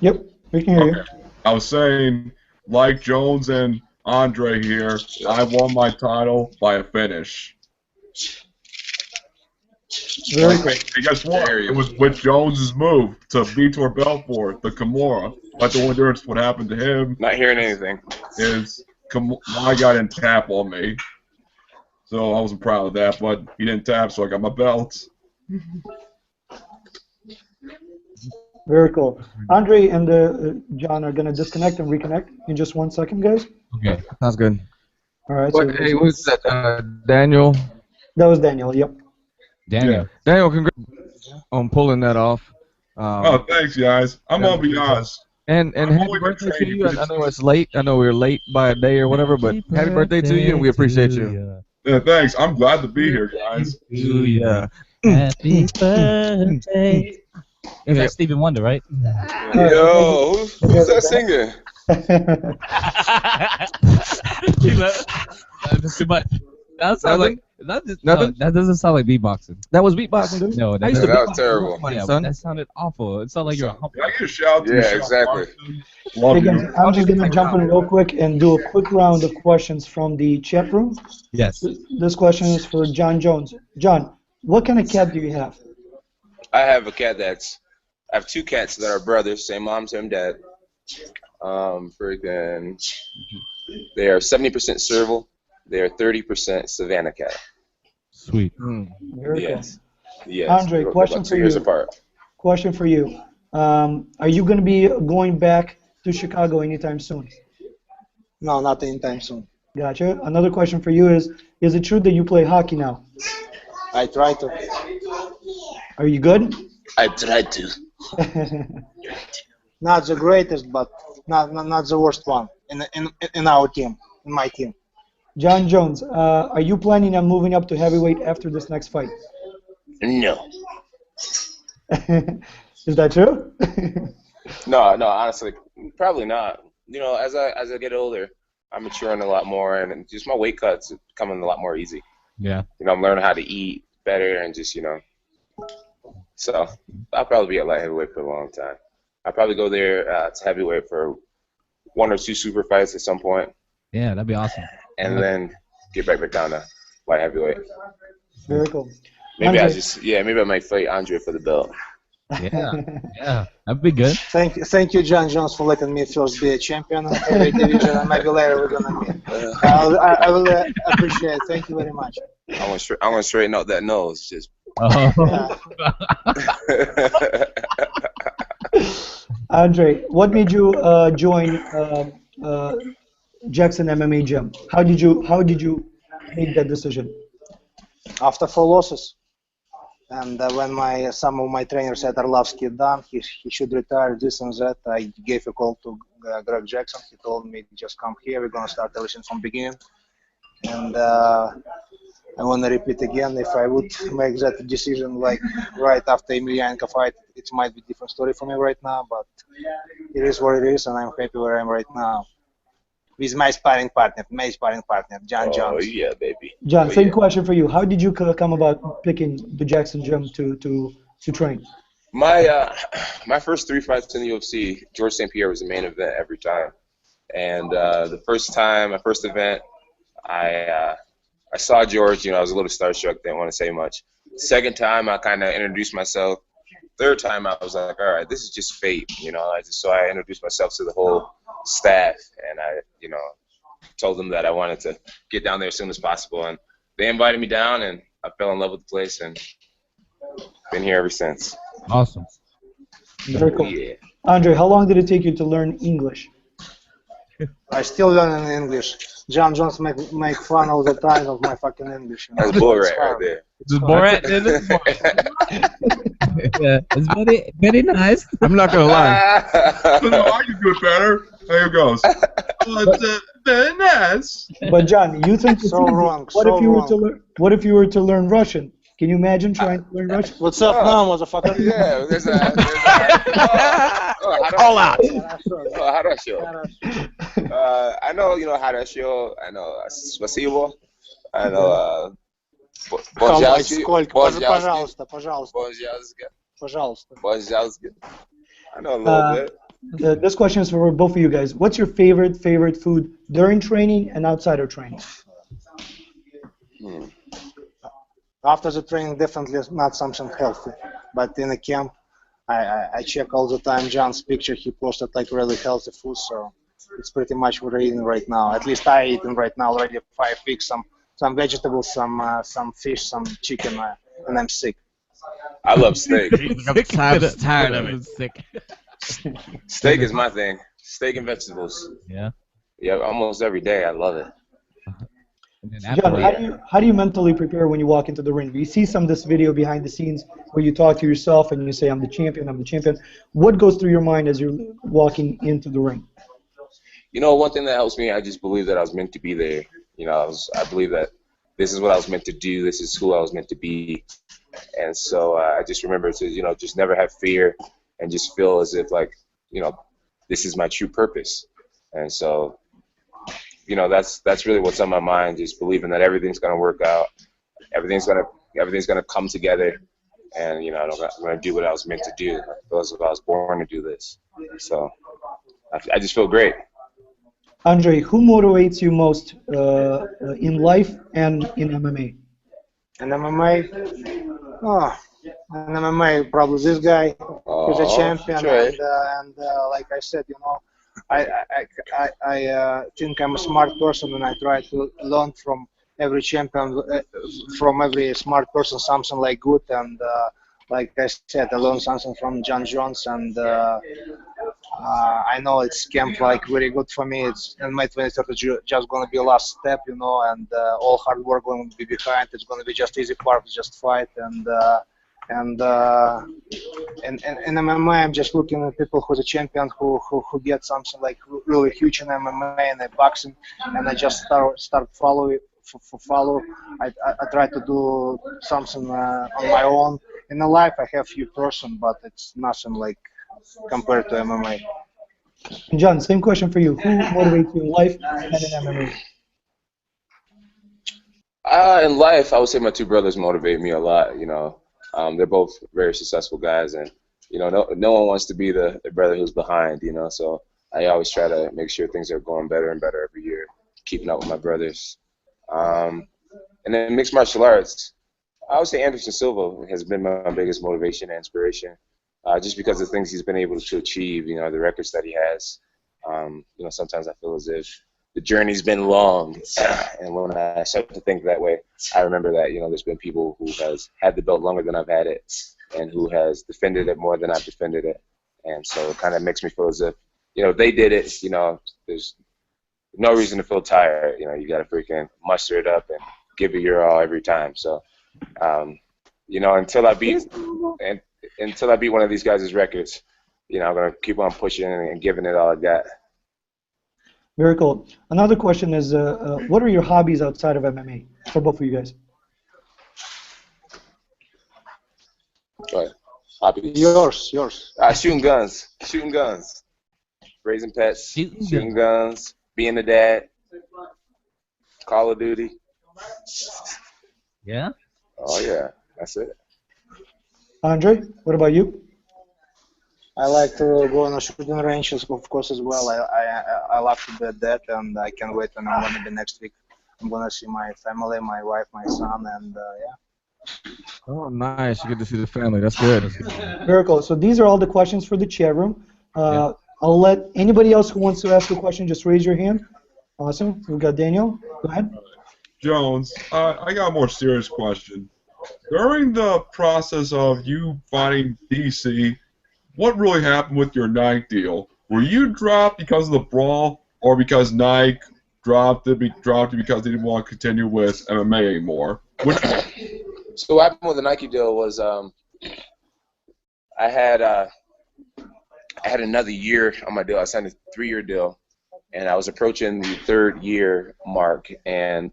Yep, we can hear you. I was saying, like Jones and Andre here, I won my title by a finish. Very great. And guess what? It was with Jones's move to Vitor Belfort, the Kimura. But the only difference what happened to him Not hearing anything. is my guy didn't tap on me. So I wasn't proud of that, but he didn't tap, so I got my belts. Very cool. Andrei and John are going to disconnect and reconnect in just 1 second, guys. Okay, sounds good. All right. What, hey, who's that? Daniel? That was Daniel, yep. Daniel. Yeah. Daniel, congrats on pulling that off. Oh, thanks, guys. I'm gonna be honest. And happy birthday to you. I know it's late. I know we were late by a day or whatever, but happy birthday to you, and we appreciate you. Yeah, thanks. I'm glad to be here, guys. Yeah. Happy birthday. Is that Stevie Wonder, right? Yo, who's that singing? That's too much. That sounds like Nothing? that doesn't sound like beatboxing. That was beatboxing, dude. No, I used to that beatbox was terrible. for my Yeah, son. that sounded awful. It sounded like you're a hump. Can I get a shout out to Yeah, Michelle exactly. Clarkson? Love Hey, guys, you. I'm just going to jump in real quick and do a quick round of questions from the chat room. Yes. This question is for John Jones. John, what kind of cat do you have? I have a cat I have two cats that are brothers, same mom, same dad. Freaking, they are 70% serval. They are 30% Savannah cat. Sweet. Very Yes. cool. Yes. Andre, They're question about for 2 years you. apart. Question for you. Are you going to be going back to Chicago anytime soon? No, not anytime soon. Gotcha. Another question for you is it true that you play hockey now? I try to. Are you good? I tried to. Not the greatest, but not the worst one in our team, in my team. John Jones, are you planning on moving up to heavyweight after this next fight? No. Is that true? No, honestly, probably not. You know, as I get older, I'm maturing a lot more, and just my weight cuts are becoming a lot more easy. Yeah. You know, I'm learning how to eat better, and just, you know. So I'll probably be at light heavyweight for a long time. I'll probably go there to heavyweight for 1 or 2 super fights at some point, Yeah, that'd be awesome. and then get back down to light heavyweight. Very cool. Maybe Andre. maybe I might fight Andre for the belt. Yeah. Yeah. That'd be good. Thank you, John Jones, for letting me first be a champion in the heavyweight division, and maybe later we're gonna meet. I will appreciate it. Thank you very much. I want to straighten out that nose. Just. Oh. Andre, what made you join Jackson MMA Gym? How did you make that decision? After 4 losses, and when some of my trainers said Arlovski done, he should retire, this and that, I gave a call to Greg Jackson. He told me, just come here, we're gonna start everything from beginning. And I want to repeat again, if I would make that decision like right after Emelianenko fight, it might be a different story for me right now, but it is what it is, and I'm happy where I am right now. With my sparring partner, John Jones. Oh yeah, baby. John, same question for you. How did you come about picking the Jackson Gym to train? My first 3 fights in the UFC, George St. Pierre was the main event every time. And the first time, my first event, I saw George. You know, I was a little starstruck. Didn't want to say much. Second time, I kind of introduced myself. Third time, I was like, all right, this is just fate. You know, so I introduced myself to the whole staff, and I, you know, told them that I wanted to get down there as soon as possible. And they invited me down, and I fell in love with the place, and been here ever since. Awesome. Very cool. Yeah. Andre, how long did it take you to learn English? I still learn in English. John Jones make fun all the time of my fucking English. That's Borat right there. Just Borat. Yeah, it's very, very nice. I'm not gonna lie. No, I can do it better. There it goes. Very nice. But John, you think it's So easy. wrong, What so if you were wrong. to learn? What if you were to learn Russian? Can you imagine trying to learn Russian? What's up now, motherfucker? Yeah, there's a All out. Хорошо. I know, you know, хорошо. I know спасибо. I know Сколько? Пожалуйста. Пожалуйста. I know a little bit. This question is for both of you guys. What's your favorite food during training and outside of training? After the training, definitely not something healthy. But in the camp, I check all the time John's picture. He posted like really healthy food, so it's pretty much what I'm eating right now. At least I eating right now already 5 weeks vegetables, some fish, some chicken, and I'm sick. I love steak. I'm tired of it. Sick. Steak is my thing. Steak and vegetables. Yeah. Yeah, almost every day. I love it. And then John, after how do you mentally prepare when you walk into the ring? We see some of this video behind the scenes where you talk to yourself and you say, I'm the champion, I'm the champion. What goes through your mind as you're walking into the ring? You know, one thing that helps me, I just believe that I was meant to be there. You know, I believe that this is what I was meant to do. This is who I was meant to be. And so I just remember to, you know, just never have fear and just feel as if, like, you know, this is my true purpose. And so, you know, that's really what's on my mind, just believing that everything's going to work out. Everything's going to come together. And, you know, I'm going to do what I was meant to do. I feel as if I was born to do this. So I just feel great. Andrei, who motivates you most in life and in MMA? And MMA, probably this guy who's a champion, right. and like I said, you know, I think I'm a smart person, and I try to learn from every champion, from every smart person, something like good, and like I said, I learned something from Jon Jones, and I know it's camp like very good for me. It's in my 23rd just gonna be last step, you know, and all hard work going to be behind. It's gonna be just easy part, just fight, and MMA, I'm just looking at people who's a champion who get something like really huge in MMA and boxing, and I just start follow. I try to do something on my own. In the life, I have few person, but it's nothing like compared to MMA. John, same question for you. Who motivates you in life and in MMA? In life, I would say my two brothers motivate me a lot. You know, they're both very successful guys, and you know, no one wants to be the brother who's behind. You know, so I always try to make sure things are going better and better every year, keeping up with my brothers. And then mixed martial arts, I would say Anderson Silva has been my biggest motivation and inspiration, just because of the things he's been able to achieve, you know, the records that he has. You know, sometimes I feel as if the journey's been long, and when I start to think that way, I remember that, you know, there's been people who has had the belt longer than I've had it, and who has defended it more than I've defended it, and so it kind of makes me feel as if, you know, they did it, you know, there's no reason to feel tired. You know, you got to freaking muster it up and give it your all every time. So, you know, until I beat one of these guys' records, you know, I'm gonna keep on pushing and giving it all I got. Very cool. Another question is, what are your hobbies outside of MMA for both of you guys? Go ahead. Hobbies. Yours. Shooting guns, raising pets, shooting guns, being a dad, Call of Duty. Yeah? Oh, yeah. That's it. Andrei, what about you? I like to go on the shooting ranges, of course, as well. I love to be that, and I can't wait when I'm going to be next week. I'm going to see my family, my wife, my son, and yeah. Oh, nice. You get to see the family. That's good. Very cool. So these are all the questions for the chat room. I'll let anybody else who wants to ask a question just raise your hand. Awesome. We've got Daniel. Go ahead. Jones, I got a more serious question. During the process of you fighting DC, what really happened with your Nike deal? Were you dropped because of the brawl, or because Nike dropped it because they didn't want to continue with MMA anymore? So what happened with the Nike deal was I had another year on my deal. I signed a 3-year deal, and I was approaching the 3rd year mark, and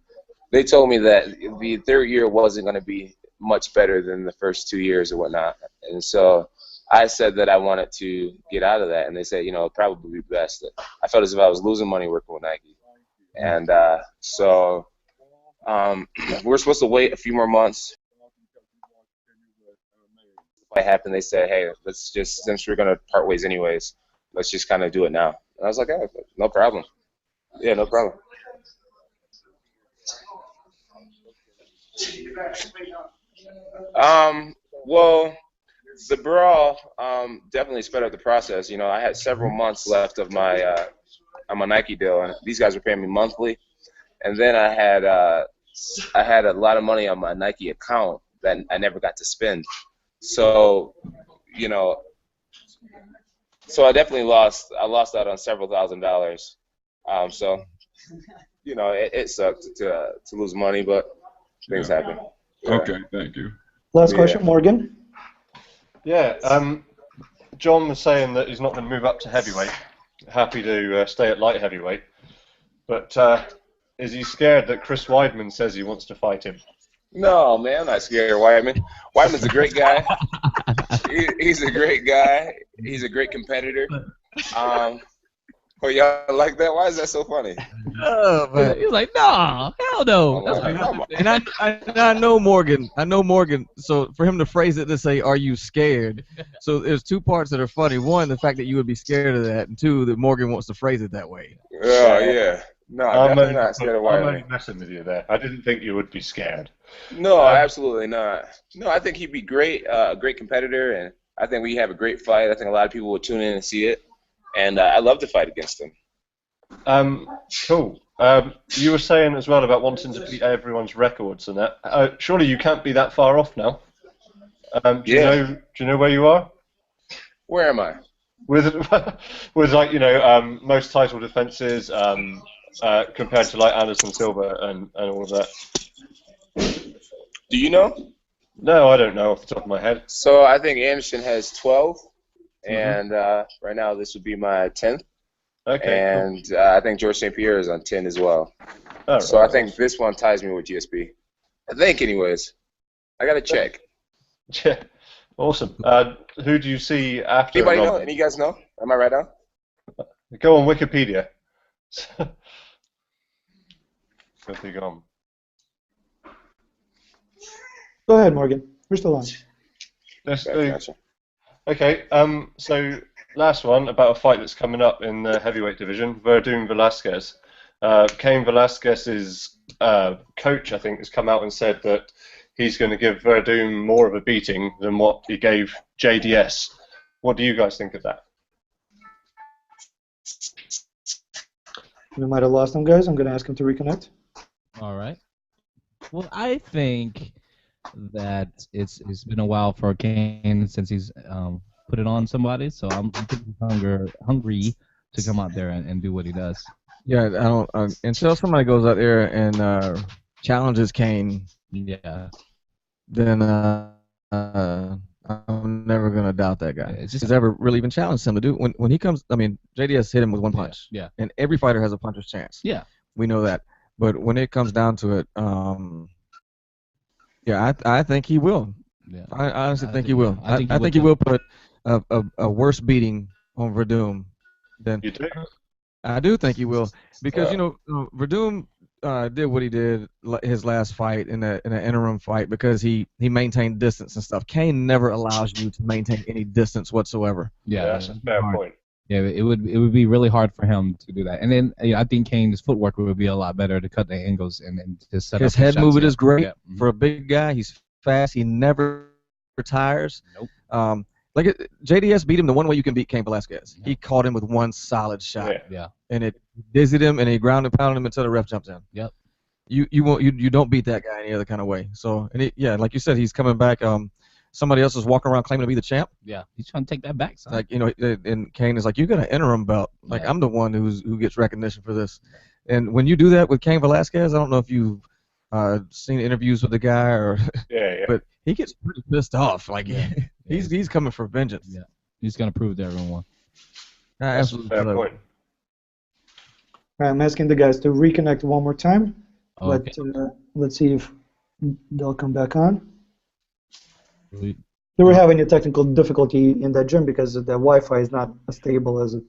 they told me that the 3rd year wasn't going to be much better than the first 2 years or whatnot. And so I said that I wanted to get out of that, and they said, you know, it'd probably be best. I felt as if I was losing money working with Nike. And so we're supposed to wait a few more months. What happened, they said, hey, let's just, since we're going to part ways anyways, let's just kind of do it now. And I was like, hey, no problem. Yeah, no problem. Well, the brawl definitely sped up the process. You know, I had several months left of my on my Nike deal, and these guys were paying me monthly. And then I had I had a lot of money on my Nike account that I never got to spend. So, you know, so I definitely lost. I lost out on several $1,000s. So, you know, it sucked to lose money, but things happen. Yeah. Okay, thank you. Last question, Morgan. Yeah, John was saying that he's not going to move up to heavyweight. Happy to stay at light heavyweight. But is he scared that Chris Weidman says he wants to fight him? No, man, I'm not scared of Weidman. Weidman's a great guy. He's a great guy. He's a great competitor. Oh, y'all like that? Why is that so funny? Oh, man. He's like, nah, hell no. And I know Morgan. I know Morgan. So for him to phrase it to say, "Are you scared?" So there's two parts that are funny. One, the fact that you would be scared of that, and two, that Morgan wants to phrase it that way. Oh yeah. No, I'm definitely not scared of Weidman. I'm only messing with you there. I didn't think you would be scared. No, absolutely not. No, I think he'd be great, a great competitor, and I think we have a great fight. I think a lot of people will tune in and see it, and I love to fight against him. Cool. You were saying as well about wanting to beat everyone's records and that. Surely you can't be that far off now. Do you know where you are? Where am I? With like, you know, most title defenses compared to like Anderson Silva and all of that. Do you know? No, I don't know off the top of my head. So I think Anderson has 12, and right now this would be my 10th. Okay. And cool. I think George St. Pierre is on 10 as well. Oh, so right. I think this one ties me with GSP. I think, anyways. I gotta check. Yeah. Awesome. Who do you see after? Anybody know? Any of you guys know? Am I right on? Go on Wikipedia. Where's he gone? Go ahead, Morgan. We're still on. Gotcha. Okay. So last one about a fight that's coming up in the heavyweight division. Verdun Velasquez. Cain Velasquez's coach, I think, has come out and said that he's going to give Verdun more of a beating than what he gave JDS. What do you guys think of that? We might have lost him, guys. I'm going to ask him to reconnect. All right. Well, I think that it's been a while for Cain since he's put it on somebody, so I'm hungry to come out there and do what he does. Yeah, I don't until somebody goes out there and challenges Cain. Yeah. Then I'm never gonna doubt that guy. It's just ever really even challenged him to do when he comes. I mean, JDS hit him with one punch. Yeah. And every fighter has a puncher's chance. Yeah. We know that. But when it comes down to it, yeah, I think he will. Yeah. I honestly think he will. I think he will put a worse beating on Verdun than. You do? I do think he will, because you know Verdun did what he did his last fight in an interim fight because he maintained distance and stuff. Cain never allows you to maintain any distance whatsoever. Yeah, that's a fair point. Yeah, it would be really hard for him to do that. And then I think Cain's footwork would be a lot better to cut the angles and just set up his head movement is great for a Mm-hmm. big guy. He's fast. He never retires. Nope. JDS beat him the one way you can beat Cain Velasquez. Yeah. He caught him with one solid shot. Yeah. And it dizzied him, and he ground and pounded him until the ref jumps in. Yep. You don't beat that guy any other kind of way. So like you said, he's coming back. Somebody else is walking around claiming to be the champ. Yeah, he's trying to take that back. Son. Like and Cain is like, you got an interim belt. Like I'm the one who gets recognition for this. And when you do that with Cain Velasquez, I don't know if you've seen interviews with the guy or. Yeah. But he gets pretty pissed off. Like he's coming for vengeance. Yeah. He's gonna prove to everyone. Absolutely. Fair point. All right, I'm asking the guys to reconnect one more time. Okay. Let's see if they'll come back on. Really? They were having a technical difficulty in that gym because the Wi-Fi is not as stable as it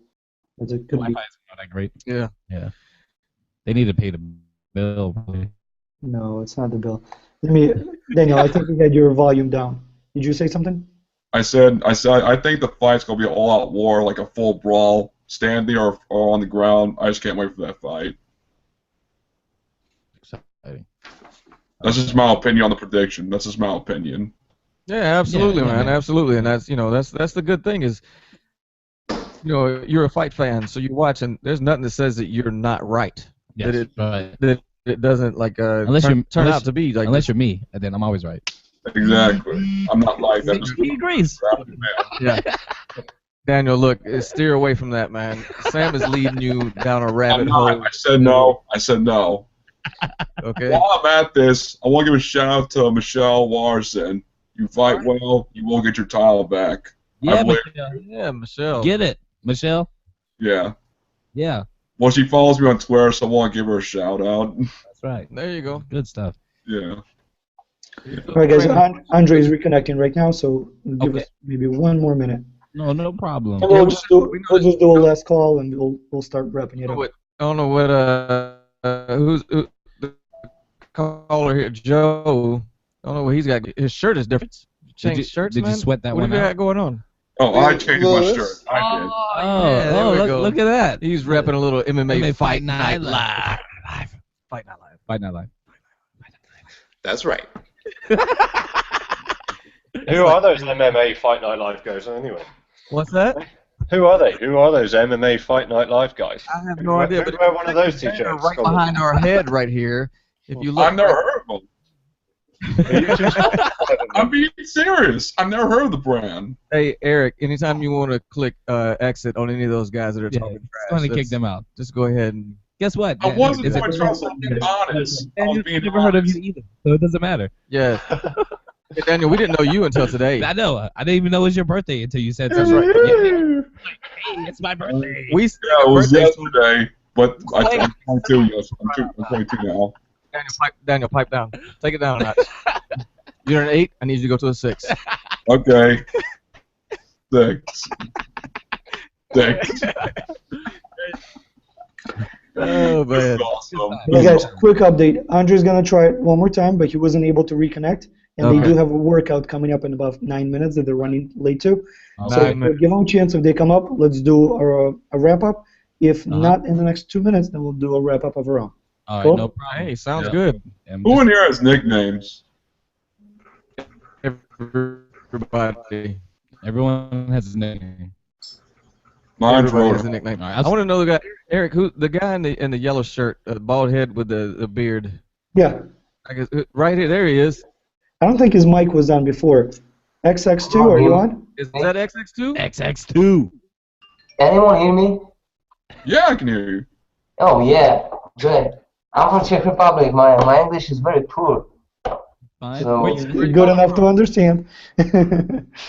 could be. Wi-Fi is not that great. Yeah. Yeah. They need to pay the bill. Probably. No, it's not the bill. Daniel, I think you had your volume down. Did you say something? I said I think the fight's gonna be an all-out war, like a full brawl, standing or on the ground. I just can't wait for that fight. Exciting. That's just my opinion on the prediction. That's just my opinion. Yeah, absolutely, man, absolutely, and that's that's the good thing is, you're a fight fan, so you watch, and there's nothing that says that you're not right. Yes, that it doesn't like turn out to be like. Unless you're me, and then I'm always right. Exactly. I'm not like that. He agrees. Yeah. Daniel, look, steer away from that, man. Sam is leading you down a rabbit hole. I said no. I said no. Okay. While I'm at this, I want to give a shout out to Michelle Larson. You fight well, you will get your title back. Yeah, Michelle. Yeah, Michelle. Get it, Michelle. Yeah. Yeah. Well, she follows me on Twitter, so I want to give her a shout out. That's right. There you go. Good stuff. Yeah. All right, guys. Andre is reconnecting right now, so give us maybe 1 more minute. No problem. And we'll just do a last call, and we'll start wrapping it up. I don't know what who's the caller here, Joe. I don't know what he's got. His shirt is different. Changed shirts, Did man? you sweat that what one do you out? got going on? Oh, I changed my shirt. I did. Oh, look at that. He's repping a little MMA Fight Night Live. Fight Night Live. Fight Night Live. That's right. Who are those MMA Fight Night Live guys anyway? What's that? Who are they? Who are those MMA Fight Night Live guys? I have no idea. Who But wear one of those t-shirts? right behind our head, right here. If you look, I've never heard of them. I'm being serious. I've never heard of the brand. Hey, Eric, anytime you want to click exit on any of those guys that are talking trash, Going to kick them out. just go ahead and. Guess what? I wasn't Is it- trying to be honest. I was being never heard of honest. you either, so it doesn't matter. Yeah. Hey, Daniel, we didn't know you until today. I know. I didn't even know it was your birthday until you said something. Hey, it's my birthday. We Yeah, it was yesterday, but I'm 22. Yes, I'm 22 now. Daniel, pipe down. Take it down a notch. You're an 8. I need you to go to a 6. Okay. 6. 6. Oh This is man. awesome. Hey guys, quick update. Andre's gonna try it 1 more time, but he wasn't able to reconnect. And they Okay. do have a workout coming up in about 9 minutes that they're running late to. So 9 minutes. give them a chance. If they come up, let's do a wrap up. If not in the next 2 minutes, then we'll do a wrap up of our own. All right, Cool. no problem. Hey, sounds Yeah. good. And Who in here has nicknames? Everybody. everyone has a nickname. Mine's Everybody has a Rhoda. nickname. All right, I want to know the guy, Eric, who the guy in the yellow shirt, bald head with the beard. Yeah. I guess, right here, there he is. I don't think his mic was on before. XX2, are you on? Is that XX2? XX2. Anyone hear me? Yeah, I can hear you. Oh yeah, good. I'm from Czech Republic. My English is very poor. Fine. So- Where It's you- good enough to understand.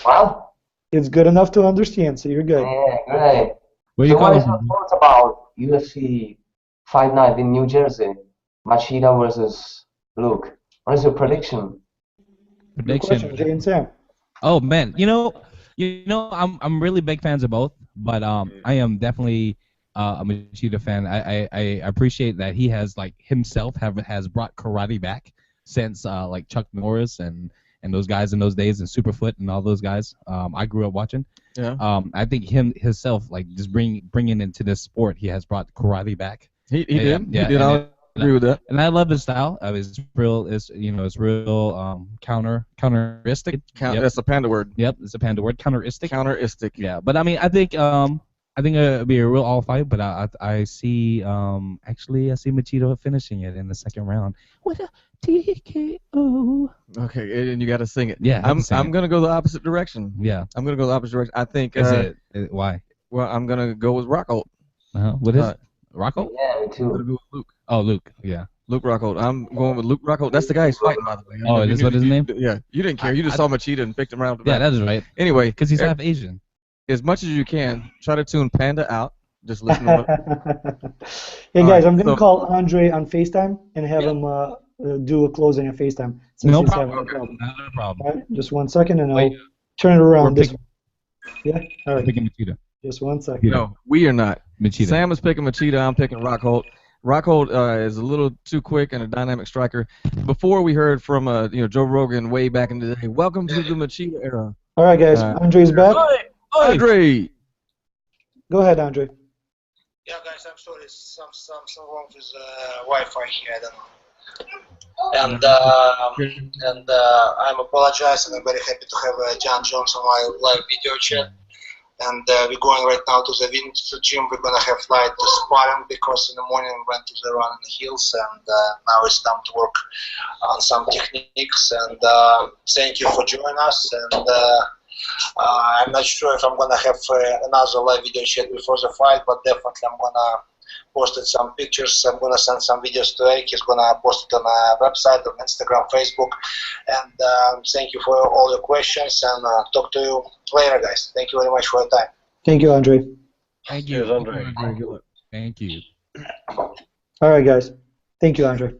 What? It's good enough to understand, so you're good. Yeah, great. where So you what calling is your from? thoughts about UFC Fight Night in New Jersey? Machida versus Luke. What is your prediction? Good question, Prediction. Jay and Sam. Oh man, I'm really big fans of both, but I am definitely a Machida fan. I appreciate that he has has brought karate back since like Chuck Norris and those guys in those days and Superfoot and all those guys. I grew up watching. Yeah. I think himself like just bringing into this sport, he has brought karate back. He Yeah, did. yeah, He did. and I agree with that. And I love his style. It's real. It's real counteristic. Yep. That's a panda word. Yep, it's a panda word. Counteristic. Counteristic. Yeah, but I mean, I think it'll be a real all fight. But I see actually I see Machida finishing it in the second round with a TKO. Okay, and you got to sing it. Yeah, I have to sing I'm it. gonna go the opposite direction. Yeah. I'm gonna go the opposite direction. I think. Is it why? Well, I'm gonna go with Rockhold. What is Uh, it? Rocco? Yeah, me I'm gonna too. go with Luke. Oh, Luke. Yeah. Luke Rockhold. I'm going with Luke Rockhold. That's the guy he's fighting, by the way. Oh, is what his name? Yeah. You didn't care. You just saw Machida and picked him right off the Yeah, bat. that is right. Anyway, Because he's half Asian. as much as you can, try to tune Panda out. Just listen to what. Hey All guys, right, I'm gonna so- call Andre on FaceTime and have him do a closing on FaceTime since No he's problem. having a problem. Not a problem. All right, just 1 second and I'll Wait. turn it around. We're This yeah, all right, Picking Machida. just 1 second. No, we are not. Machida. Sam is picking Machida. I'm picking Rockhold. Rockhold is a little too quick and a dynamic striker. Before we heard from Joe Rogan way back in the day. Welcome to the Machida era. All right, guys, Andre's back. Andre. Go ahead, Andre. Yeah, guys, I'm sorry. Something wrong with Wi-Fi here. I don't know. And I'm apologizing. I'm very happy to have Jon Jones on my live video chat. And we're going right now to the winter gym. We're gonna have light sparring because in the morning we went to the run in the hills, and now it's time to work on some techniques. And thank you for joining us. And I'm not sure if I'm gonna have another live video chat before the fight, but definitely I'm gonna post some pictures. I'm gonna send some videos to Eric. He's gonna post it on our website, on Instagram, Facebook. And thank you for all your questions, and talk to you later, guys. Thank you very much for your time. Thank you, Andrei. Thank you. Cheers, Andrei. Thank you. All right, guys. Thank you, Andrei.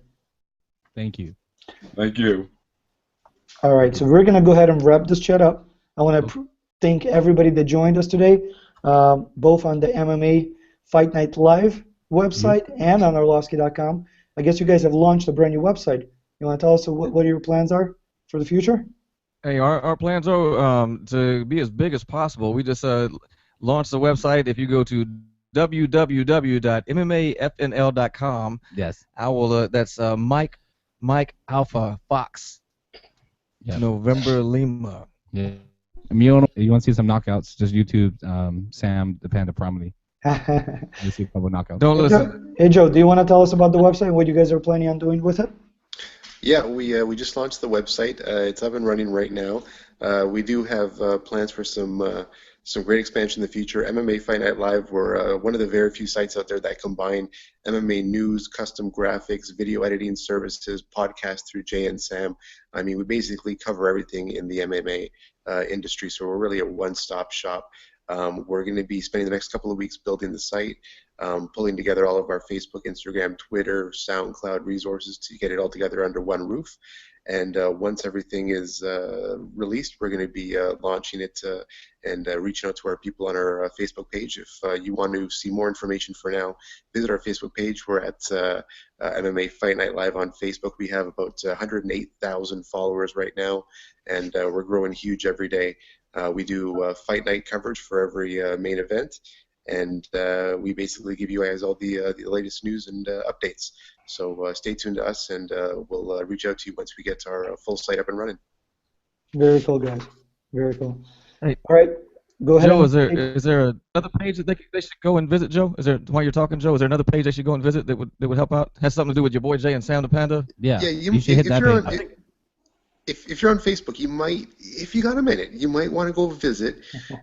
Thank you. Thank you. All right, so we're gonna go ahead and wrap this chat up. I want to thank everybody that joined us today, both on the MMA Fight Night Live website and on Arlovski.com. I guess you guys have launched a brand new website. You want to tell us what your plans are for the future? Hey, our plans are to be as big as possible. We just launched the website. If you go to www.mmafnl.com, yes, I will. That's Mike Alpha Fox, November Lima. Yeah. You want to see some knockouts? Just YouTube Sam the Panda Promedy. You see a couple knockouts. Don't listen. Hey Joe, do you want to tell us about the website and what you guys are planning on doing with it? Yeah, we just launched the website. It's up and running right now. We do have plans for some great expansion in the future. MMA Fight Night Live, we're one of the very few sites out there that combine MMA news, custom graphics, video editing services, podcast through Jay and Sam. I mean, we basically cover everything in the MMA industry, so we're really a one-stop shop. We're going to be spending the next couple of weeks building the site, pulling together all of our Facebook, Instagram, Twitter, SoundCloud resources to get it all together under one roof. And once everything is released, we're going to be launching it and reaching out to our people on our Facebook page. If you want to see more information for now, visit our Facebook page. We're at MMA Fight Night Live on Facebook. We have about 108,000 followers right now, and we're growing huge every day. We do fight night coverage for every main event, and we basically give you guys all the latest news and updates. So stay tuned to us, and we'll reach out to you once we get our full site up and running. Very cool, guys. Very cool. Hey, all right, go ahead. Joe, is there another page that they should go and visit, Joe? Is there, while you're talking, Joe, is there another page they should go and visit that would help out? Has something to do with your boy Jay and Sam the Panda? Yeah, you should hit that page. If you're on Facebook, you might, if you got a minute, you might want to go visit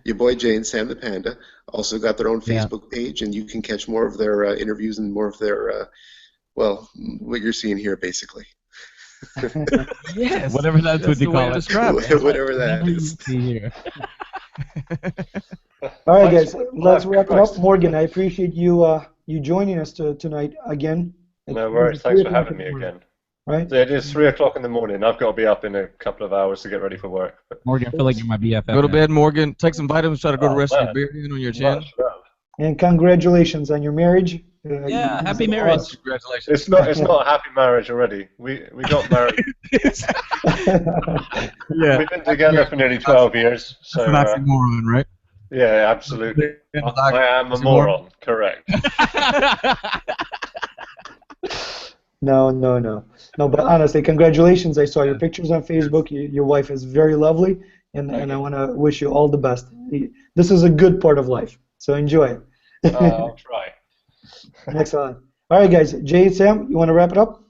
your boy Jay and Sam the Panda. Also got their own Facebook page, and you can catch more of their interviews and more of their, well, what you're seeing here, basically. Yes. Whatever that's what you call it. Whatever that is. Here. All right, guys, let's wrap it up. Morgan, I appreciate you you joining us tonight again. No worries. Thanks for having me again. Right. So it is 3 o'clock in the morning. I've got to be up in a couple of hours to get ready for work. Morgan, I feel like you're my BFF. Go to bed, Morgan. Take some vitamins. Try to go to rest of your beard in on your chin. And congratulations on your marriage. Yeah, happy marriage. Congratulations. It's not a happy marriage already. We got married. Yeah. We've been together for nearly 12 years. So that's an oxymoron, right? Yeah, absolutely. I am a moron. Correct. No, but honestly, congratulations. I saw your pictures on Facebook. Your wife is very lovely, and I want to wish you all the best. This is a good part of life, so enjoy it. I'll try. Excellent. All right, guys. Jay and Sam, you want to wrap it up?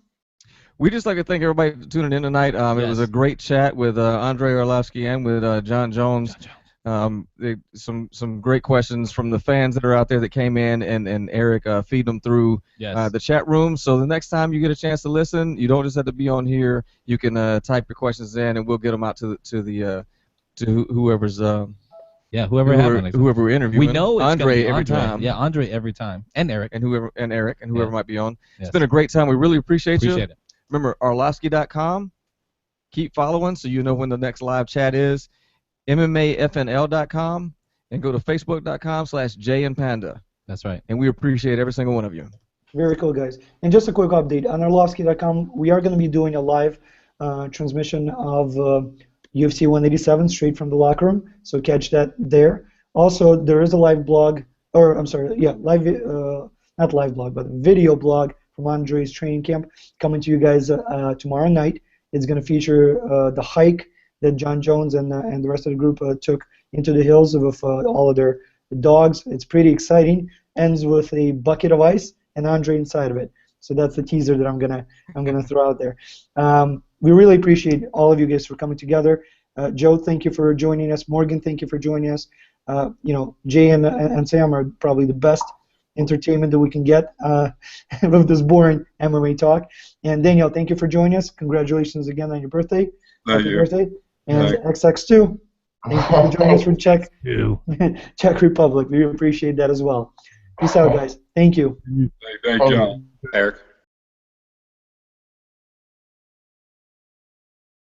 We just like to thank everybody for tuning in tonight. It was a great chat with Andrei Arlovski and with Jon Jones. Some great questions from the fans that are out there that came in, and Eric feed them through the chat room. So the next time you get a chance to listen, you don't just have to be on here. You can type your questions in, and we'll get them out to whoever's whoever we're interviewing. We know it's Andrei every time. Yeah, Andrei every time, and Eric and whoever might be on. It's been a great time. We really appreciate you. It. Remember Arlovski.com. Keep following so you know when the next live chat is. MMAFNL.com, and go to Facebook.com/JandPanda. That's right. And we appreciate every single one of you. Very cool, guys. And just a quick update on Arlovski.com, we are going to be doing a live transmission of UFC 187 straight from the locker room, so catch that there. Also, there is a live blog, or I'm sorry, yeah, not live blog, but video blog from Andrei's training camp coming to you guys tomorrow night. It's going to feature the hike that Jon Jones and the rest of the group took into the hills with all of their dogs. It's pretty exciting. Ends with a bucket of ice and Andrei inside of it. So that's the teaser that I'm gonna throw out there. We really appreciate all of you guys for coming together. Joe, thank you for joining us. Morgan, thank you for joining us. Jay and Sam are probably the best entertainment that we can get with this boring MMA talk. And Daniel, thank you for joining us. Congratulations again on your birthday. Happy birthday. And XX2, thank you for joining us from Czech Republic. We appreciate that as well. Peace out, guys. Thank you. Thank you, John. Eric.